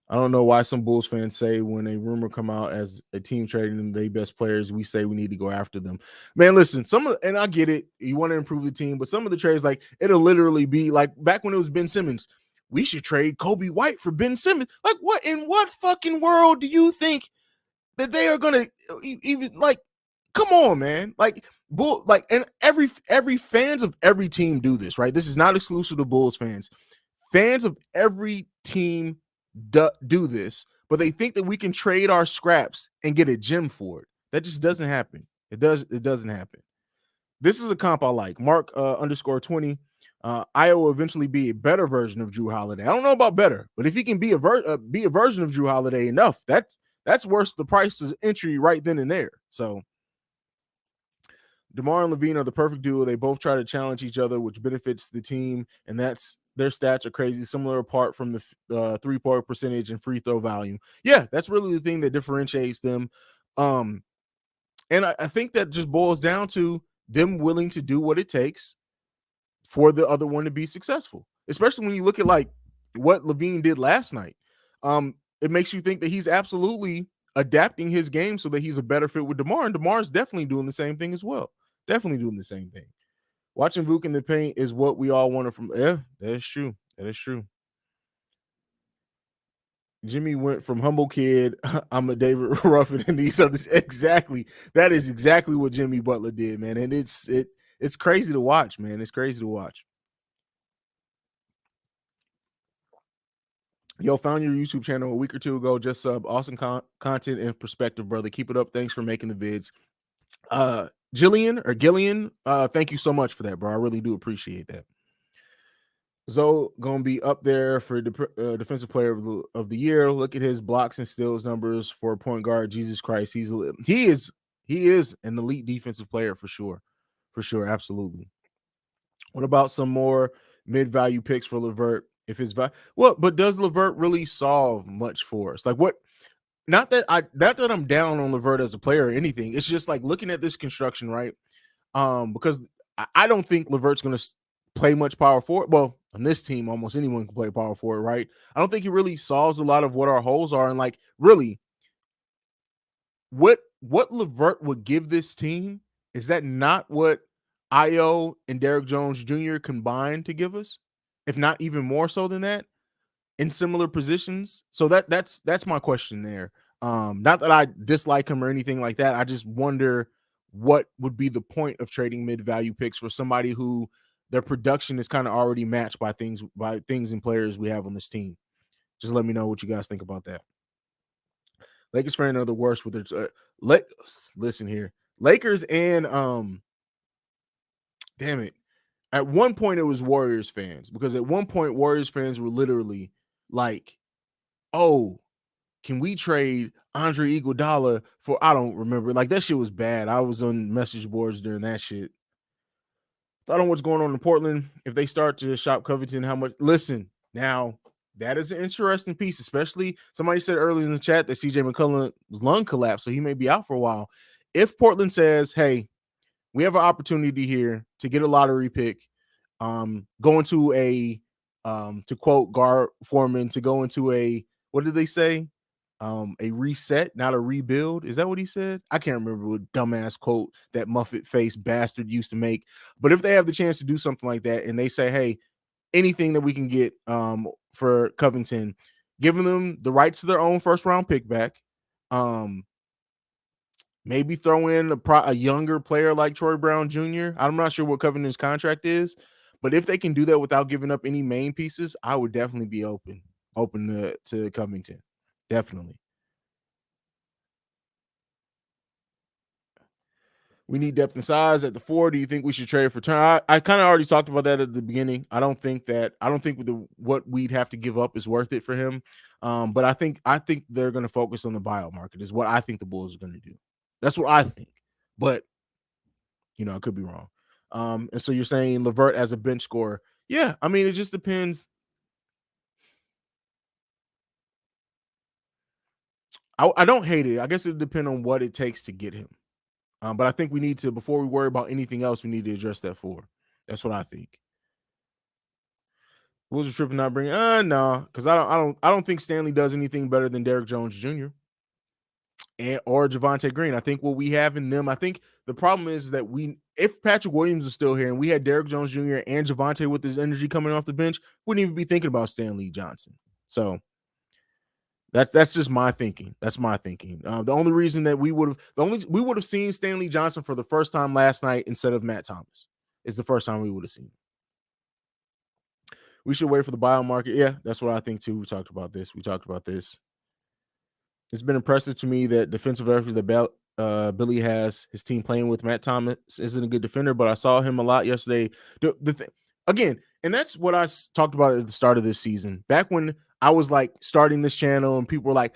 I don't know why some Bulls fans say when a rumor come out as a team trading their best players, we say we need to go after them. Man, listen, and I get it. You want to improve the team, but some of the trades, like, it'll literally be like back when it was Ben Simmons. We should trade Kobe White for Ben Simmons. Like, what in what fucking world do you think that they are gonna even, like? Come on, man. Like, and every fans of every team do this, right? This is not exclusive to Bulls fans. Fans of every team do this, but they think that we can trade our scraps and get a gem for it. That just doesn't happen. It doesn't happen. This is a comp I like. Mark _20. Iowa will eventually be a better version of Drew Holiday. I don't know about better, but if he can be a version of Drew Holiday enough, that's worth the price of entry right then and there. So DeMar and LaVine are the perfect duo. They both try to challenge each other, which benefits the team, and that's their stats are crazy, similar apart from the three-point percentage and free throw volume. Yeah, that's really the thing that differentiates them. And I think that just boils down to them willing to do what it takes for the other one to be successful, especially when you look at like what LaVine did last night. It makes you think that he's absolutely adapting his game so that he's a better fit with DeMar, and DeMar's definitely doing the same thing as well. Definitely doing the same thing. Watching Vooch in the paint is what we all wanted from. Yeah, that is true. Jimmy went from humble kid, I'm a David Ruffin, and these others. Exactly. That is exactly what Jimmy Butler did, man. And it's crazy to watch, man. It's crazy to watch. Yo, found your YouTube channel a week or two ago. Just sub. Awesome content and perspective, brother. Keep it up. Thanks for making the vids. Gillian, thank you so much for that, bro. I really do appreciate that. Zoe gonna be up there for defensive player of the year. Look at his blocks and steals numbers for a point guard. Jesus Christ, he is an elite defensive player for sure, absolutely. What about some more mid-value picks for LeVert? If his but does LeVert really solve much for us? Like what? Not that I'm down on LeVert as a player or anything. It's just like looking at this construction, right? Because I don't think LeVert's going to play much power forward. Well, on this team, almost anyone can play power forward, right? I don't think he really solves a lot of what our holes are. And like, really, what LeVert would give this team, is that not what Io and Derrick Jones Jr. combined to give us, if not even more so than that, in similar positions? So that's my question there. Not that I dislike him or anything like that. I just wonder what would be the point of trading mid-value picks for somebody who their production is kind of already matched by things and players we have on this team. Just let me know what you guys think about that. Lakers fan are the worst with their listen here. Lakers and damn it. At one point it was Warriors fans, because at one point Warriors fans were literally like, "Oh, can we trade Andre Iguodala for," I don't remember. Like, that shit was bad. I was on message boards during that shit. I don't know what's going on in Portland. If they start to shop Covington, how much? Listen, now that is an interesting piece, especially somebody said earlier in the chat that CJ McCollum's lung collapsed, so he may be out for a while. If Portland says, "Hey, we have an opportunity here to get a lottery pick, go into a, to quote Gar Foreman, to go into a, what did they say? A reset, not a rebuild." Is that what he said? I can't remember what dumbass quote that Muffet face bastard used to make. But if they have the chance to do something like that and they say, "Hey, anything that we can get for Covington," giving them the rights to their own first round pick back, maybe throw in a younger player like Troy Brown Jr. I'm not sure what Covington's contract is, but if they can do that without giving up any main pieces, I would definitely be open to Covington. Definitely. We need depth and size at the 4. Do you think we should trade for Turner? I kind of already talked about that at the beginning. I don't think what we'd have to give up is worth it for him. But I think they're going to focus on the buyout market, is what I think the Bulls are going to do. That's what I think. But I could be wrong. And so you're saying LeVert as a bench scorer? Yeah, I mean, it just depends. I don't hate it. I guess it depends on what it takes to get him. But I think we need to, before we worry about anything else, we need to address that 4. That's what I think. Bulls are tripping not bringing. No, because I don't think Stanley does anything better than Derrick Jones Jr. or Javonte Green. I think what we have in them, I think the problem is that if Patrick Williams is still here and we had Derrick Jones Jr. and Javonte with his energy coming off the bench, wouldn't even be thinking about Stanley Johnson. So that's just my thinking. That's my thinking. The only reason that we would have seen Stanley Johnson for the first time last night instead of Matt Thomas is the first time we would have seen him. We should wait for the buyout market. Yeah, that's what I think too. We talked about this. It's been impressive to me that defensive effort that Billy has his team playing with. Matt Thomas isn't a good defender, but I saw him a lot yesterday. Again, and that's what I talked about at the start of this season. Back when I was like starting this channel and people were like,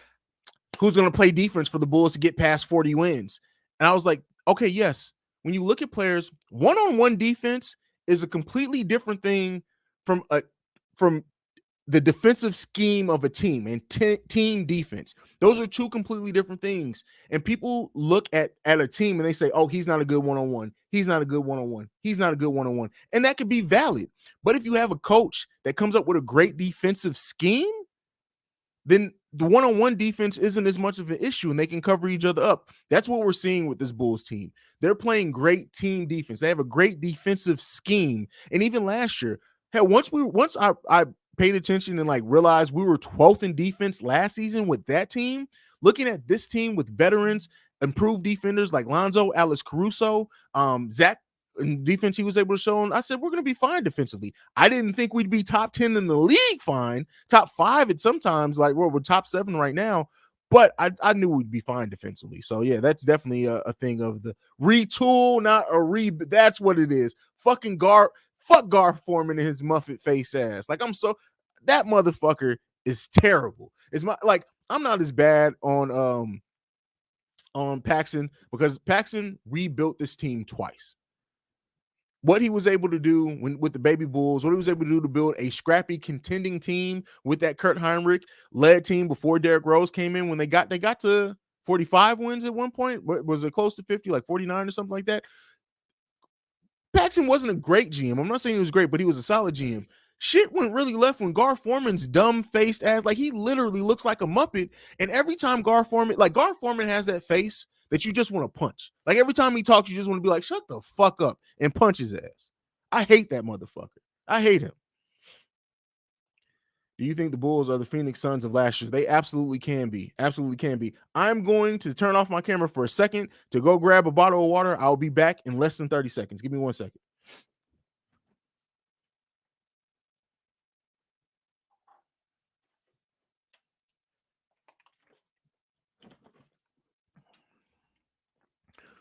"Who's going to play defense for the Bulls to get past 40 wins?" And I was like, okay, yes. When you look at players, one-on-one defense is a completely different thing from the defensive scheme of a team and team defense. Those are two completely different things. And people look at a team and they say, "Oh, he's not a good one-on-one. He's not a good one-on-one. He's not a good one-on-one." And that could be valid. But if you have a coach that comes up with a great defensive scheme, then the one-on-one defense isn't as much of an issue and they can cover each other up. That's what we're seeing with this Bulls team. They're playing great team defense. They have a great defensive scheme. And even last year, hell, once I paid attention and like realized we were 12th in defense last season with that team, looking at this team with veterans, improved defenders like Lonzo, Alex Caruso, Zach in defense he was able to show, and I said we're going to be fine defensively. I didn't think we'd be top 10 in the league fine, top 5 at sometimes, like we're top 7 right now, but I knew we'd be fine defensively. So yeah, that's definitely a thing of the retool, not a that's what it is. Fucking fuck Gar Foreman and his muffet face ass. Like that motherfucker is terrible. It's like I'm not as bad on Paxson because Paxson rebuilt this team twice. What he was able to do with the Baby Bulls, what he was able to do to build a scrappy contending team with that Kurt Heinrich led team before Derrick Rose came in, when they got to 45 wins at one point. Was it close to 50, like 49 or something like that? Paxson wasn't a great GM. I'm not saying he was great, but he was a solid GM. Shit went really left when Gar Forman's dumb-faced ass, like he literally looks like a Muppet. And every time Gar Forman has that face that you just want to punch. Like every time he talks, you just want to be like, shut the fuck up and punch his ass. I hate that motherfucker. I hate him. Do you think the Bulls are the Phoenix Suns of last year? They absolutely can be. Absolutely can be. I'm going to turn off my camera for a second to go grab a bottle of water. I'll be back in less than 30 seconds. Give me 1 second.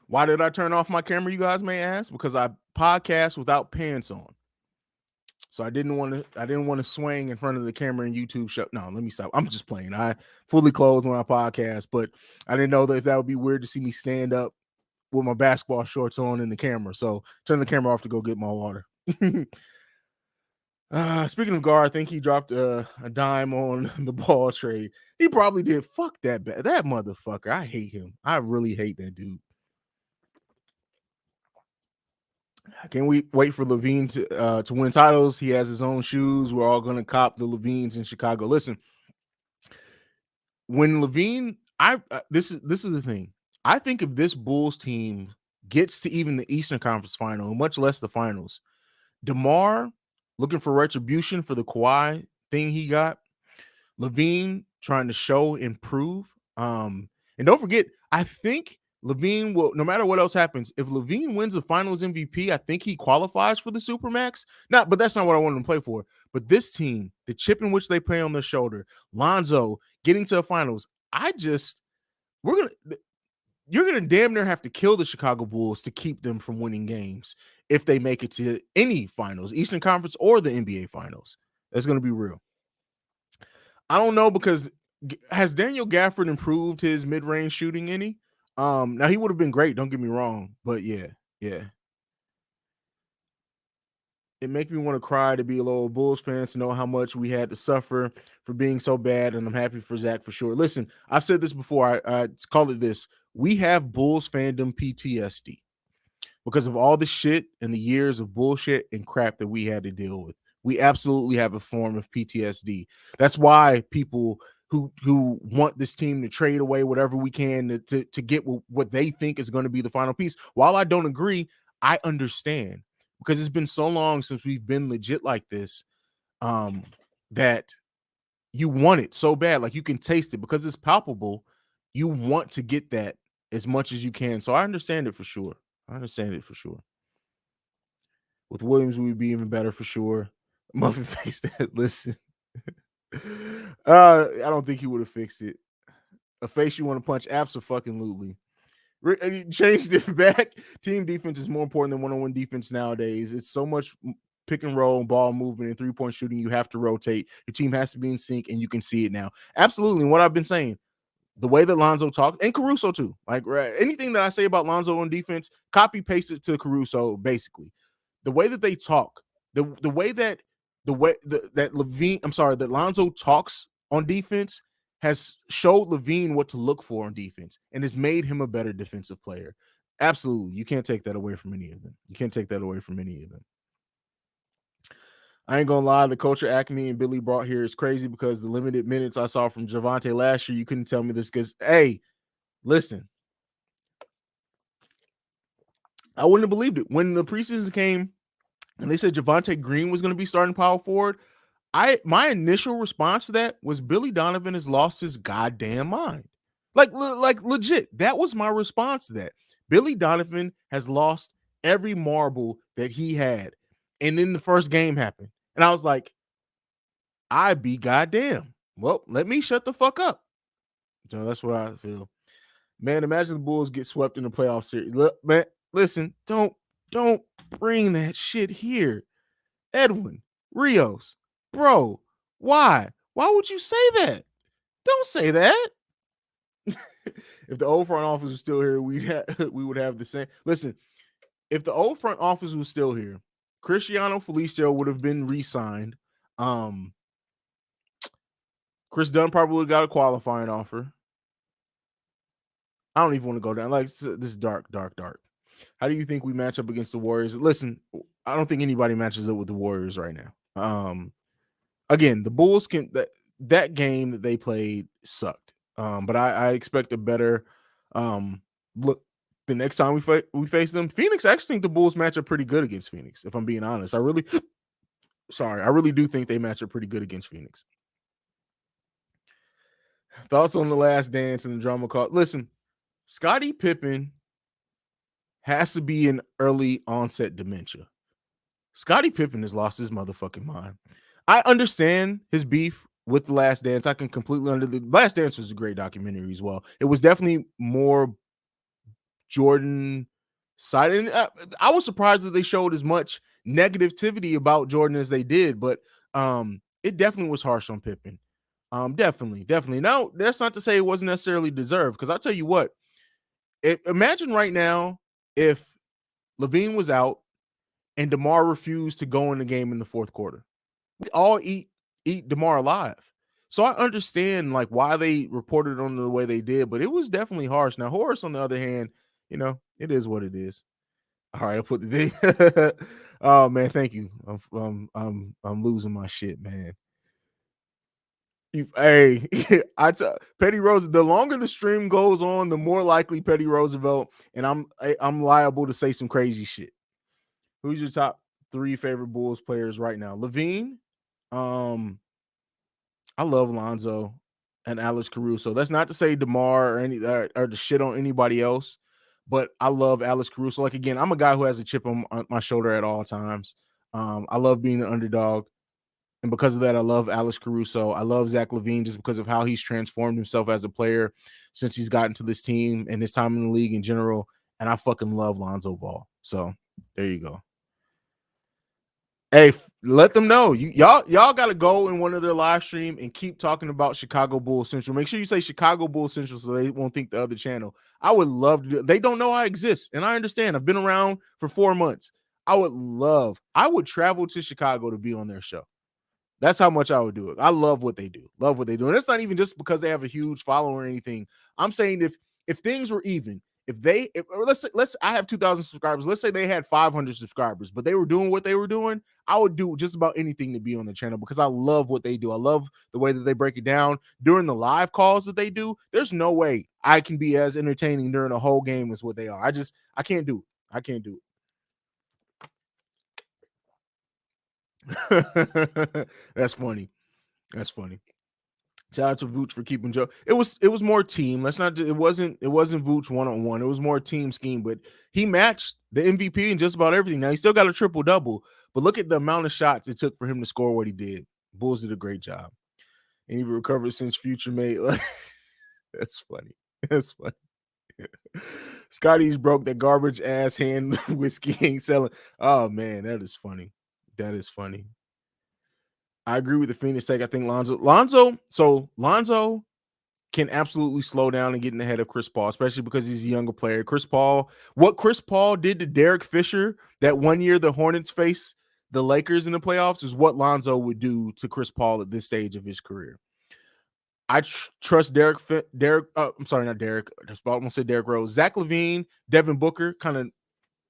Why did I turn off my camera, you guys may ask? Because I podcast without pants on. So I didn't want to swing in front of the camera and YouTube show. No, let me stop. I'm just playing. I fully clothed when I podcast, but I didn't know that would be weird to see me stand up with my basketball shorts on in the camera. So turn the camera off to go get my water. Speaking of Gar, I think he dropped a dime on the Ball trade. He probably did. Fuck that motherfucker. I hate him. I really hate that dude. Can we wait for LaVine to win titles? He has his own shoes. We're all gonna cop the LaVines in Chicago. Listen, when LaVine, this is the thing. I think if this Bulls team gets to even the Eastern Conference Final, much less the finals, DeMar looking for retribution for the Kawhi thing he got, LaVine trying to show and prove. And don't forget, I think LaVine will, no matter what else happens, if LaVine wins the Finals MVP, I think he qualifies for the Supermax. But that's not what I want him to play for. But this team, the chip in which they play on their shoulder, Lonzo getting to the finals, you're gonna damn near have to kill the Chicago Bulls to keep them from winning games if they make it to any finals, Eastern Conference or the NBA Finals. That's gonna be real. I don't know, because has Daniel Gafford improved his mid-range shooting any? Now he would have been great, don't get me wrong, but yeah. It makes me want to cry to be a little Bulls fan, to know how much we had to suffer for being so bad, and I'm happy for Zach for sure. Listen, I've said this before. I call it this. We have Bulls fandom PTSD because of all the shit and the years of bullshit and crap that we had to deal with. We absolutely have a form of PTSD. That's why people who want this team to trade away whatever we can to get what they think is going to be the final piece. While I don't agree, I understand, because it's been so long since we've been legit like this, that you want it so bad. Like you can taste it because it's palpable. You want to get that as much as you can. So I understand it for sure. With Williams, we would be even better for sure. Muffin face that. Listen. I don't think he would have fixed it. A face you want to punch, absolutely. Changed it back. Team defense is more important than one-on-one defense nowadays. It's so much pick and roll, ball movement, and three-point shooting. You have to rotate. Your team has to be in sync, and you can see it now. Absolutely. And what I've been saying, the way that Lonzo talks, and Caruso too, like anything that I say about Lonzo on defense, copy paste it to Caruso. Basically, the way that they talk, that Lonzo talks on defense has showed LaVine what to look for on defense and has made him a better defensive player. Absolutely. You can't take that away from any of them. I ain't gonna lie, the culture Acme and Billy brought here is crazy, because the limited minutes I saw from Javante last year, you couldn't tell me this, because, hey, listen, I wouldn't have believed it. When the preseason came and they said Javante Green was going to be starting power forward, My initial response to that was Billy Donovan has lost his goddamn mind. Like legit. That was my response to that. Billy Donovan has lost every marble that he had. And then the first game happened. And I was like, I be goddamn. Well, let me shut the fuck up. So that's what I feel. Man, imagine the Bulls get swept in the playoff series. Look, man, listen, don't bring that shit here. Edwin, Rios, bro, why? Why would you say that? Don't say that. If the old front office was still here, we would have the same. Listen, if the old front office was still here, Cristiano Felicio would have been re-signed. Chris Dunn probably would have got a qualifying offer. I don't even want to go down. Like, this is dark. How do you think we match up against the Warriors? Listen, I don't think anybody matches up with the Warriors right now. Again, the Bulls that game that they played sucked. But I expect a better look the next time we face them. Phoenix, I actually think the Bulls match up pretty good against Phoenix, if I'm being honest. I really do think they match up pretty good against Phoenix. Thoughts on The Last Dance and the drama call? Listen, Scottie Pippen has to be an early onset dementia. Scottie Pippen has lost his motherfucking mind. I understand his beef with The Last Dance. I can completely The Last Dance was a great documentary as well. It was definitely more Jordan side. And I was surprised that they showed as much negativity about Jordan as they did, but it definitely was harsh on Pippen. Definitely. Now, that's not to say it wasn't necessarily deserved, because I'll tell you what, imagine right now if LaVine was out and DeMar refused to go in the game in the fourth quarter. We all eat DeMar alive. So I understand like why they reported on the way they did, but it was definitely harsh. Now, Horace, on the other hand, it is what it is. All right, I'll put the thing. Oh man, thank you. I'm losing my shit, man. Hey, Petty Rose. The longer the stream goes on, the more likely Petty Roosevelt, and I'm liable to say some crazy shit. Who's your top 3 favorite Bulls players right now? LaVine. I love Lonzo and Alex Caruso. That's not to say DeMar or to shit on anybody else, but I love Alex Caruso. Like, again, I'm a guy who has a chip on my shoulder at all times. I love being an underdog. And because of that, I love Alex Caruso. I love Zach LaVine just because of how he's transformed himself as a player since he's gotten to this team and his time in the league in general. And I fucking love Lonzo Ball. So there you go. Hey, let them know. Y'all got to go in one of their live stream and keep talking about Chicago Bulls Central. Make sure you say Chicago Bulls Central so they won't think the other channel. I would love to do it. They don't know I exist, and I understand. I've been around for 4 months. I would travel to Chicago to be on their show. That's how much I would do it. I love what they do. And it's not even just because they have a huge following or anything. I'm saying if things were even, let's I have 2,000 subscribers. Let's say they had 500 subscribers, but they were doing what they were doing. I would do just about anything to be on the channel because I love what they do. I love the way that they break it down during the live calls that they do. There's no way I can be as entertaining during a whole game as what they are. I can't do it. I can't do it. That's funny. Shout out to Vooch for keeping Joe. It was more team. It wasn't Vooch one-on-one. It was more team scheme, but he matched the MVP in just about everything. Now he still got a triple-double, but look at the amount of shots it took for him to score what he did. Bulls did a great job. And he recovered since Future made. That's funny. Scotty's broke that garbage ass hand whiskey ain't selling. Oh man, that is funny. I agree with the Phoenix take. I think Lonzo can absolutely slow down and get in the head of Chris Paul, especially because he's a younger player. What Chris Paul did to Derek Fisher that one year the Hornets faced the Lakers in the playoffs is what Lonzo would do to Chris Paul at this stage of his career. I trust Derek. I'm sorry, not Derek. I'm going to say Derek Rose. Zach LaVine, Devin Booker kind of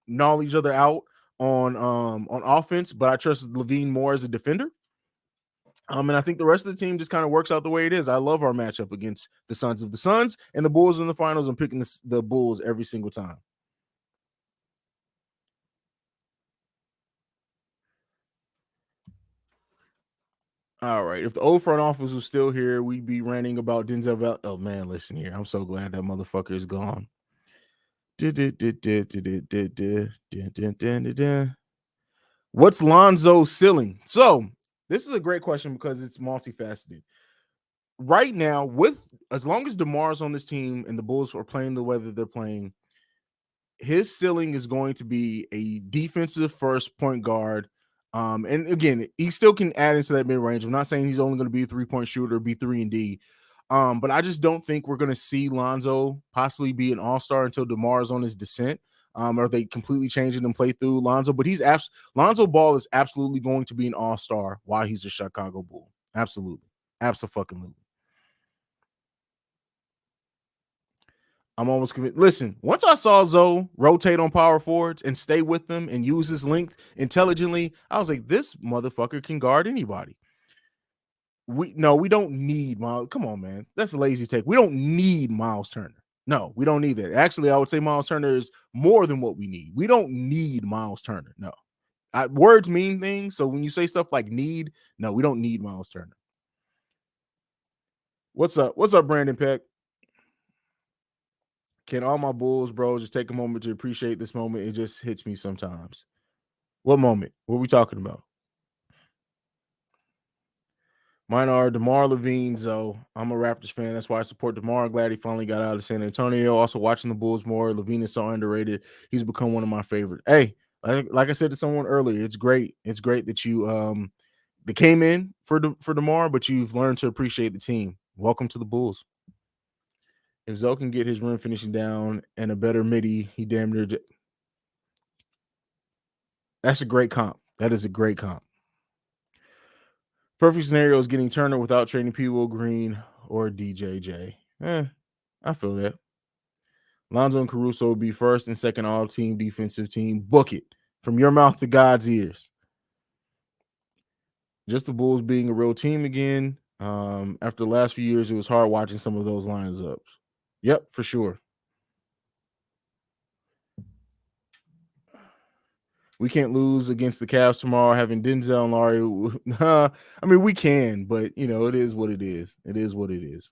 gnaw each other out on offense, but I trust LaVine more as a defender. And I think the rest of the team just kind of works out the way it is. I love our matchup against the Suns. Of the Suns and the Bulls in the finals, I'm picking the Bulls every single time. All right. If the old front office was still here, we'd be ranting about Denzel. Oh man, listen here. I'm so glad that motherfucker is gone. What's Lonzo's ceiling? So this is a great question because it's multifaceted. Right now, with as long as DeMar's on this team and the Bulls are playing the way that they're playing, his ceiling is going to be a defensive first point guard. And again, he still can add into that mid range. I'm not saying he's only going to be a 3-point shooter, be 3 and D. But I just don't think we're going to see Lonzo possibly be an all-star until DeMar is on his descent. Or they completely change it and play through Lonzo. But Lonzo Ball is absolutely going to be an all-star while he's a Chicago Bull. Absolutely. Absolutely. I'm almost convinced. Listen, once I saw Zoe rotate on power forwards and stay with them and use his length intelligently, I was like, this motherfucker can guard anybody. We don't need Miles. Come on, man. That's a lazy take. We don't need Miles Turner. No, we don't need that. Actually, I would say Miles Turner is more than what we need. We don't need Miles Turner. No. Words mean things. So when you say stuff like need, no, we don't need Miles Turner. What's up? What's up, Brandon Peck? Can all my Bulls, bro, just take a moment to appreciate this moment? It just hits me sometimes. What moment? What are we talking about? Mine are DeMar LaVine, Zoe. I'm a Raptors fan. That's why I support DeMar. I'm glad he finally got out of San Antonio. Also watching the Bulls more. LaVine is so underrated. He's become one of my favorites. Hey, like I said to someone earlier, it's great. It's great that you they came in for DeMar, but you've learned to appreciate the team. Welcome to the Bulls. If Zoe can get his rim finishing down and a better midi, he damn near. That's a great comp. That is a great comp. Perfect scenario is getting Turner without trading P. Green or DJJ. I feel that. Lonzo and Caruso will be first and second all-team defensive team. Book it. From your mouth to God's ears. Just the Bulls being a real team again. After the last few years, it was hard watching some of those lineups. Yep, for sure. We can't lose against the Cavs tomorrow having Denzel and Laurie. I mean, we can, but, it is what it is. It is what it is.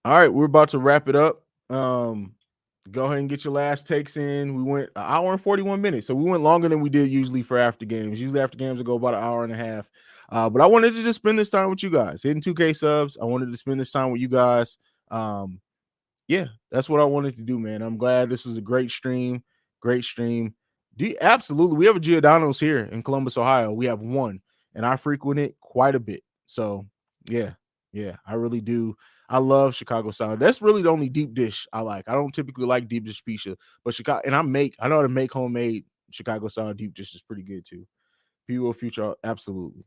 All right, we're about to wrap it up. Go ahead and get your last takes in. We went an hour and 41 minutes, so we went longer than we did usually for after games. Usually after games, we go about an hour and a half. But I wanted to just spend this time with you guys. Hitting 2K subs. I wanted to spend this time with you guys. Yeah, that's what I wanted to do, man. I'm glad this was a great stream. Great stream. Absolutely. We have a Giordano's here in Columbus, Ohio. We have one, and I frequent it quite a bit. So, yeah, I really do. I love Chicago style. That's really the only deep dish I like. I don't typically like deep dish pizza, but Chicago, and I know how to make homemade Chicago style deep dish is pretty good too. People future, absolutely.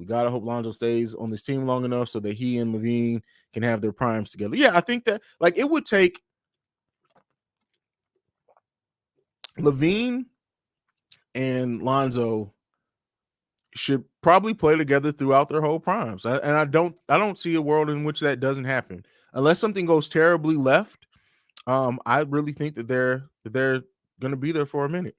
God, I hope Lonzo stays on this team long enough so that he and LaVine can have their primes together. Yeah, I think that it would take LaVine and Lonzo should probably play together throughout their whole primes. I don't see a world in which that doesn't happen unless something goes terribly left. I really think that they're going to be there for a minute.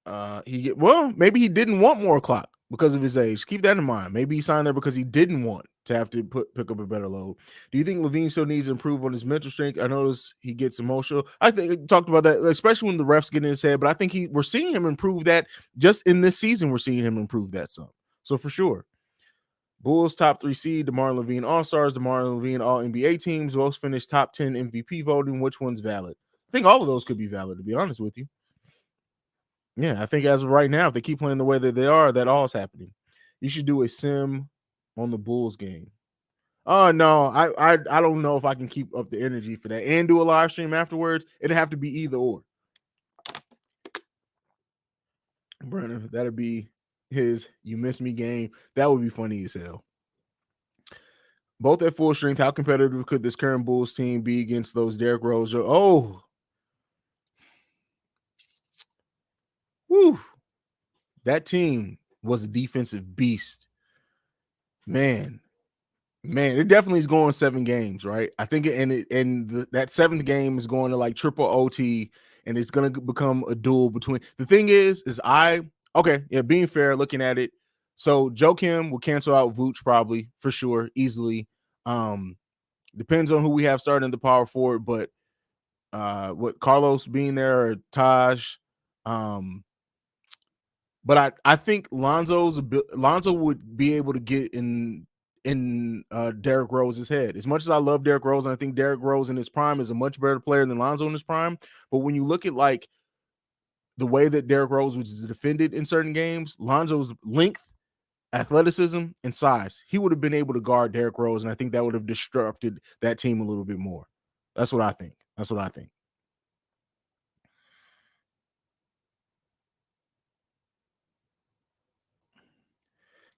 Maybe he didn't want more clock because of his age. Keep that in mind. Maybe he signed there because he didn't want to have to pick up a better load. Do you think LaVine still needs to improve on his mental strength? I notice he gets emotional. I think we talked about that, especially when the refs get in his head. But I think we're seeing him improve that just in this season. We're seeing him improve that some. So for sure. Bulls top 3 seed, DeMar LaVine All-Stars, DeMar LaVine All NBA teams, both finished top 10 MVP voting. Which one's valid? I think all of those could be valid, to be honest with you. Yeah, I think as of right now, if they keep playing the way that they are, that all is happening. You should do a sim on the Bulls game. Oh no, I don't know if I can keep up the energy for that and do a live stream afterwards. It'd have to be either or. Brennan, that'd be his "You Miss Me" game. That would be funny as hell. Both at full strength, how competitive could this current Bulls team be against those Derrick Rose? Oh, whew. That team was a defensive beast. Man, it definitely is going 7 games, right? I think that 7th game is going to like triple OT, and it's gonna become a duel between. The thing is being fair, looking at it. So Joakim will cancel out Vooch probably for sure, easily. Depends on who we have starting the power forward, but what Carlos being there or Taj, but I think Lonzo would be able to get in Derrick Rose's head. As much as I love Derrick Rose, and I think Derrick Rose in his prime is a much better player than Lonzo in his prime, but when you look at like the way that Derrick Rose was defended in certain games, Lonzo's length, athleticism, and size, he would have been able to guard Derrick Rose, and I think that would have disrupted that team a little bit more. That's what I think.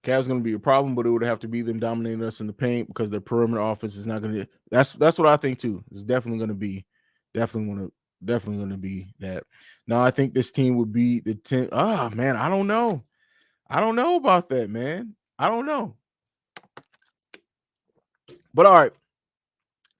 Cavs going to be a problem, but it would have to be them dominating us in the paint because their perimeter offense is not going to. That's what I think too. It's definitely going to be that. Now I think this team would be the 10. Oh man, I don't know. I don't know about that, man. I don't know. But all right,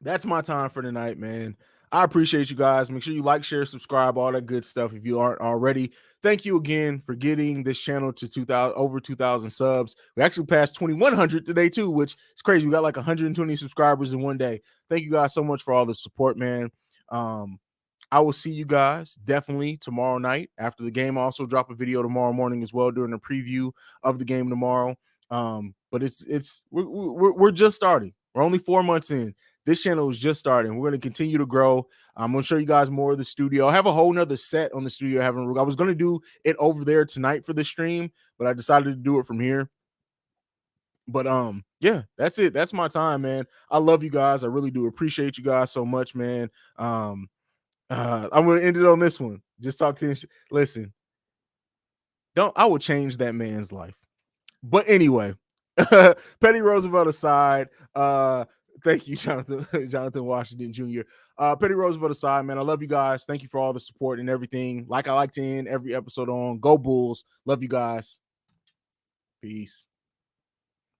that's my time for tonight, man. I appreciate you guys. Make sure you like, share, subscribe, all that good stuff if you aren't already. Thank you again for getting this channel to 2,000 subs. We actually passed 2,100 today too, which is crazy. We got like 120 subscribers in one day. Thank you guys so much for all the support, man. I will see you guys definitely tomorrow night after the game. I'll also drop a video tomorrow morning as well during a preview of the game tomorrow. But we're just starting. We're only 4 months in. This channel is just starting. We're going to continue to grow. I'm going to show you guys more of the studio. I have a whole nother set on the studio. I was going to do it over there tonight for the stream, but I decided to do it from here. But yeah, that's it. That's my time, man. I love you guys. I really do appreciate you guys so much, man. I'm going to end it on this one. Just talk to him. Listen, I will change that man's life. But anyway, Petty Roosevelt aside, thank you, Jonathan Washington Jr. Petty Roosevelt aside, man, I love you guys. Thank you for all the support and everything. Like I like to end every episode on Go Bulls. Love you guys. Peace.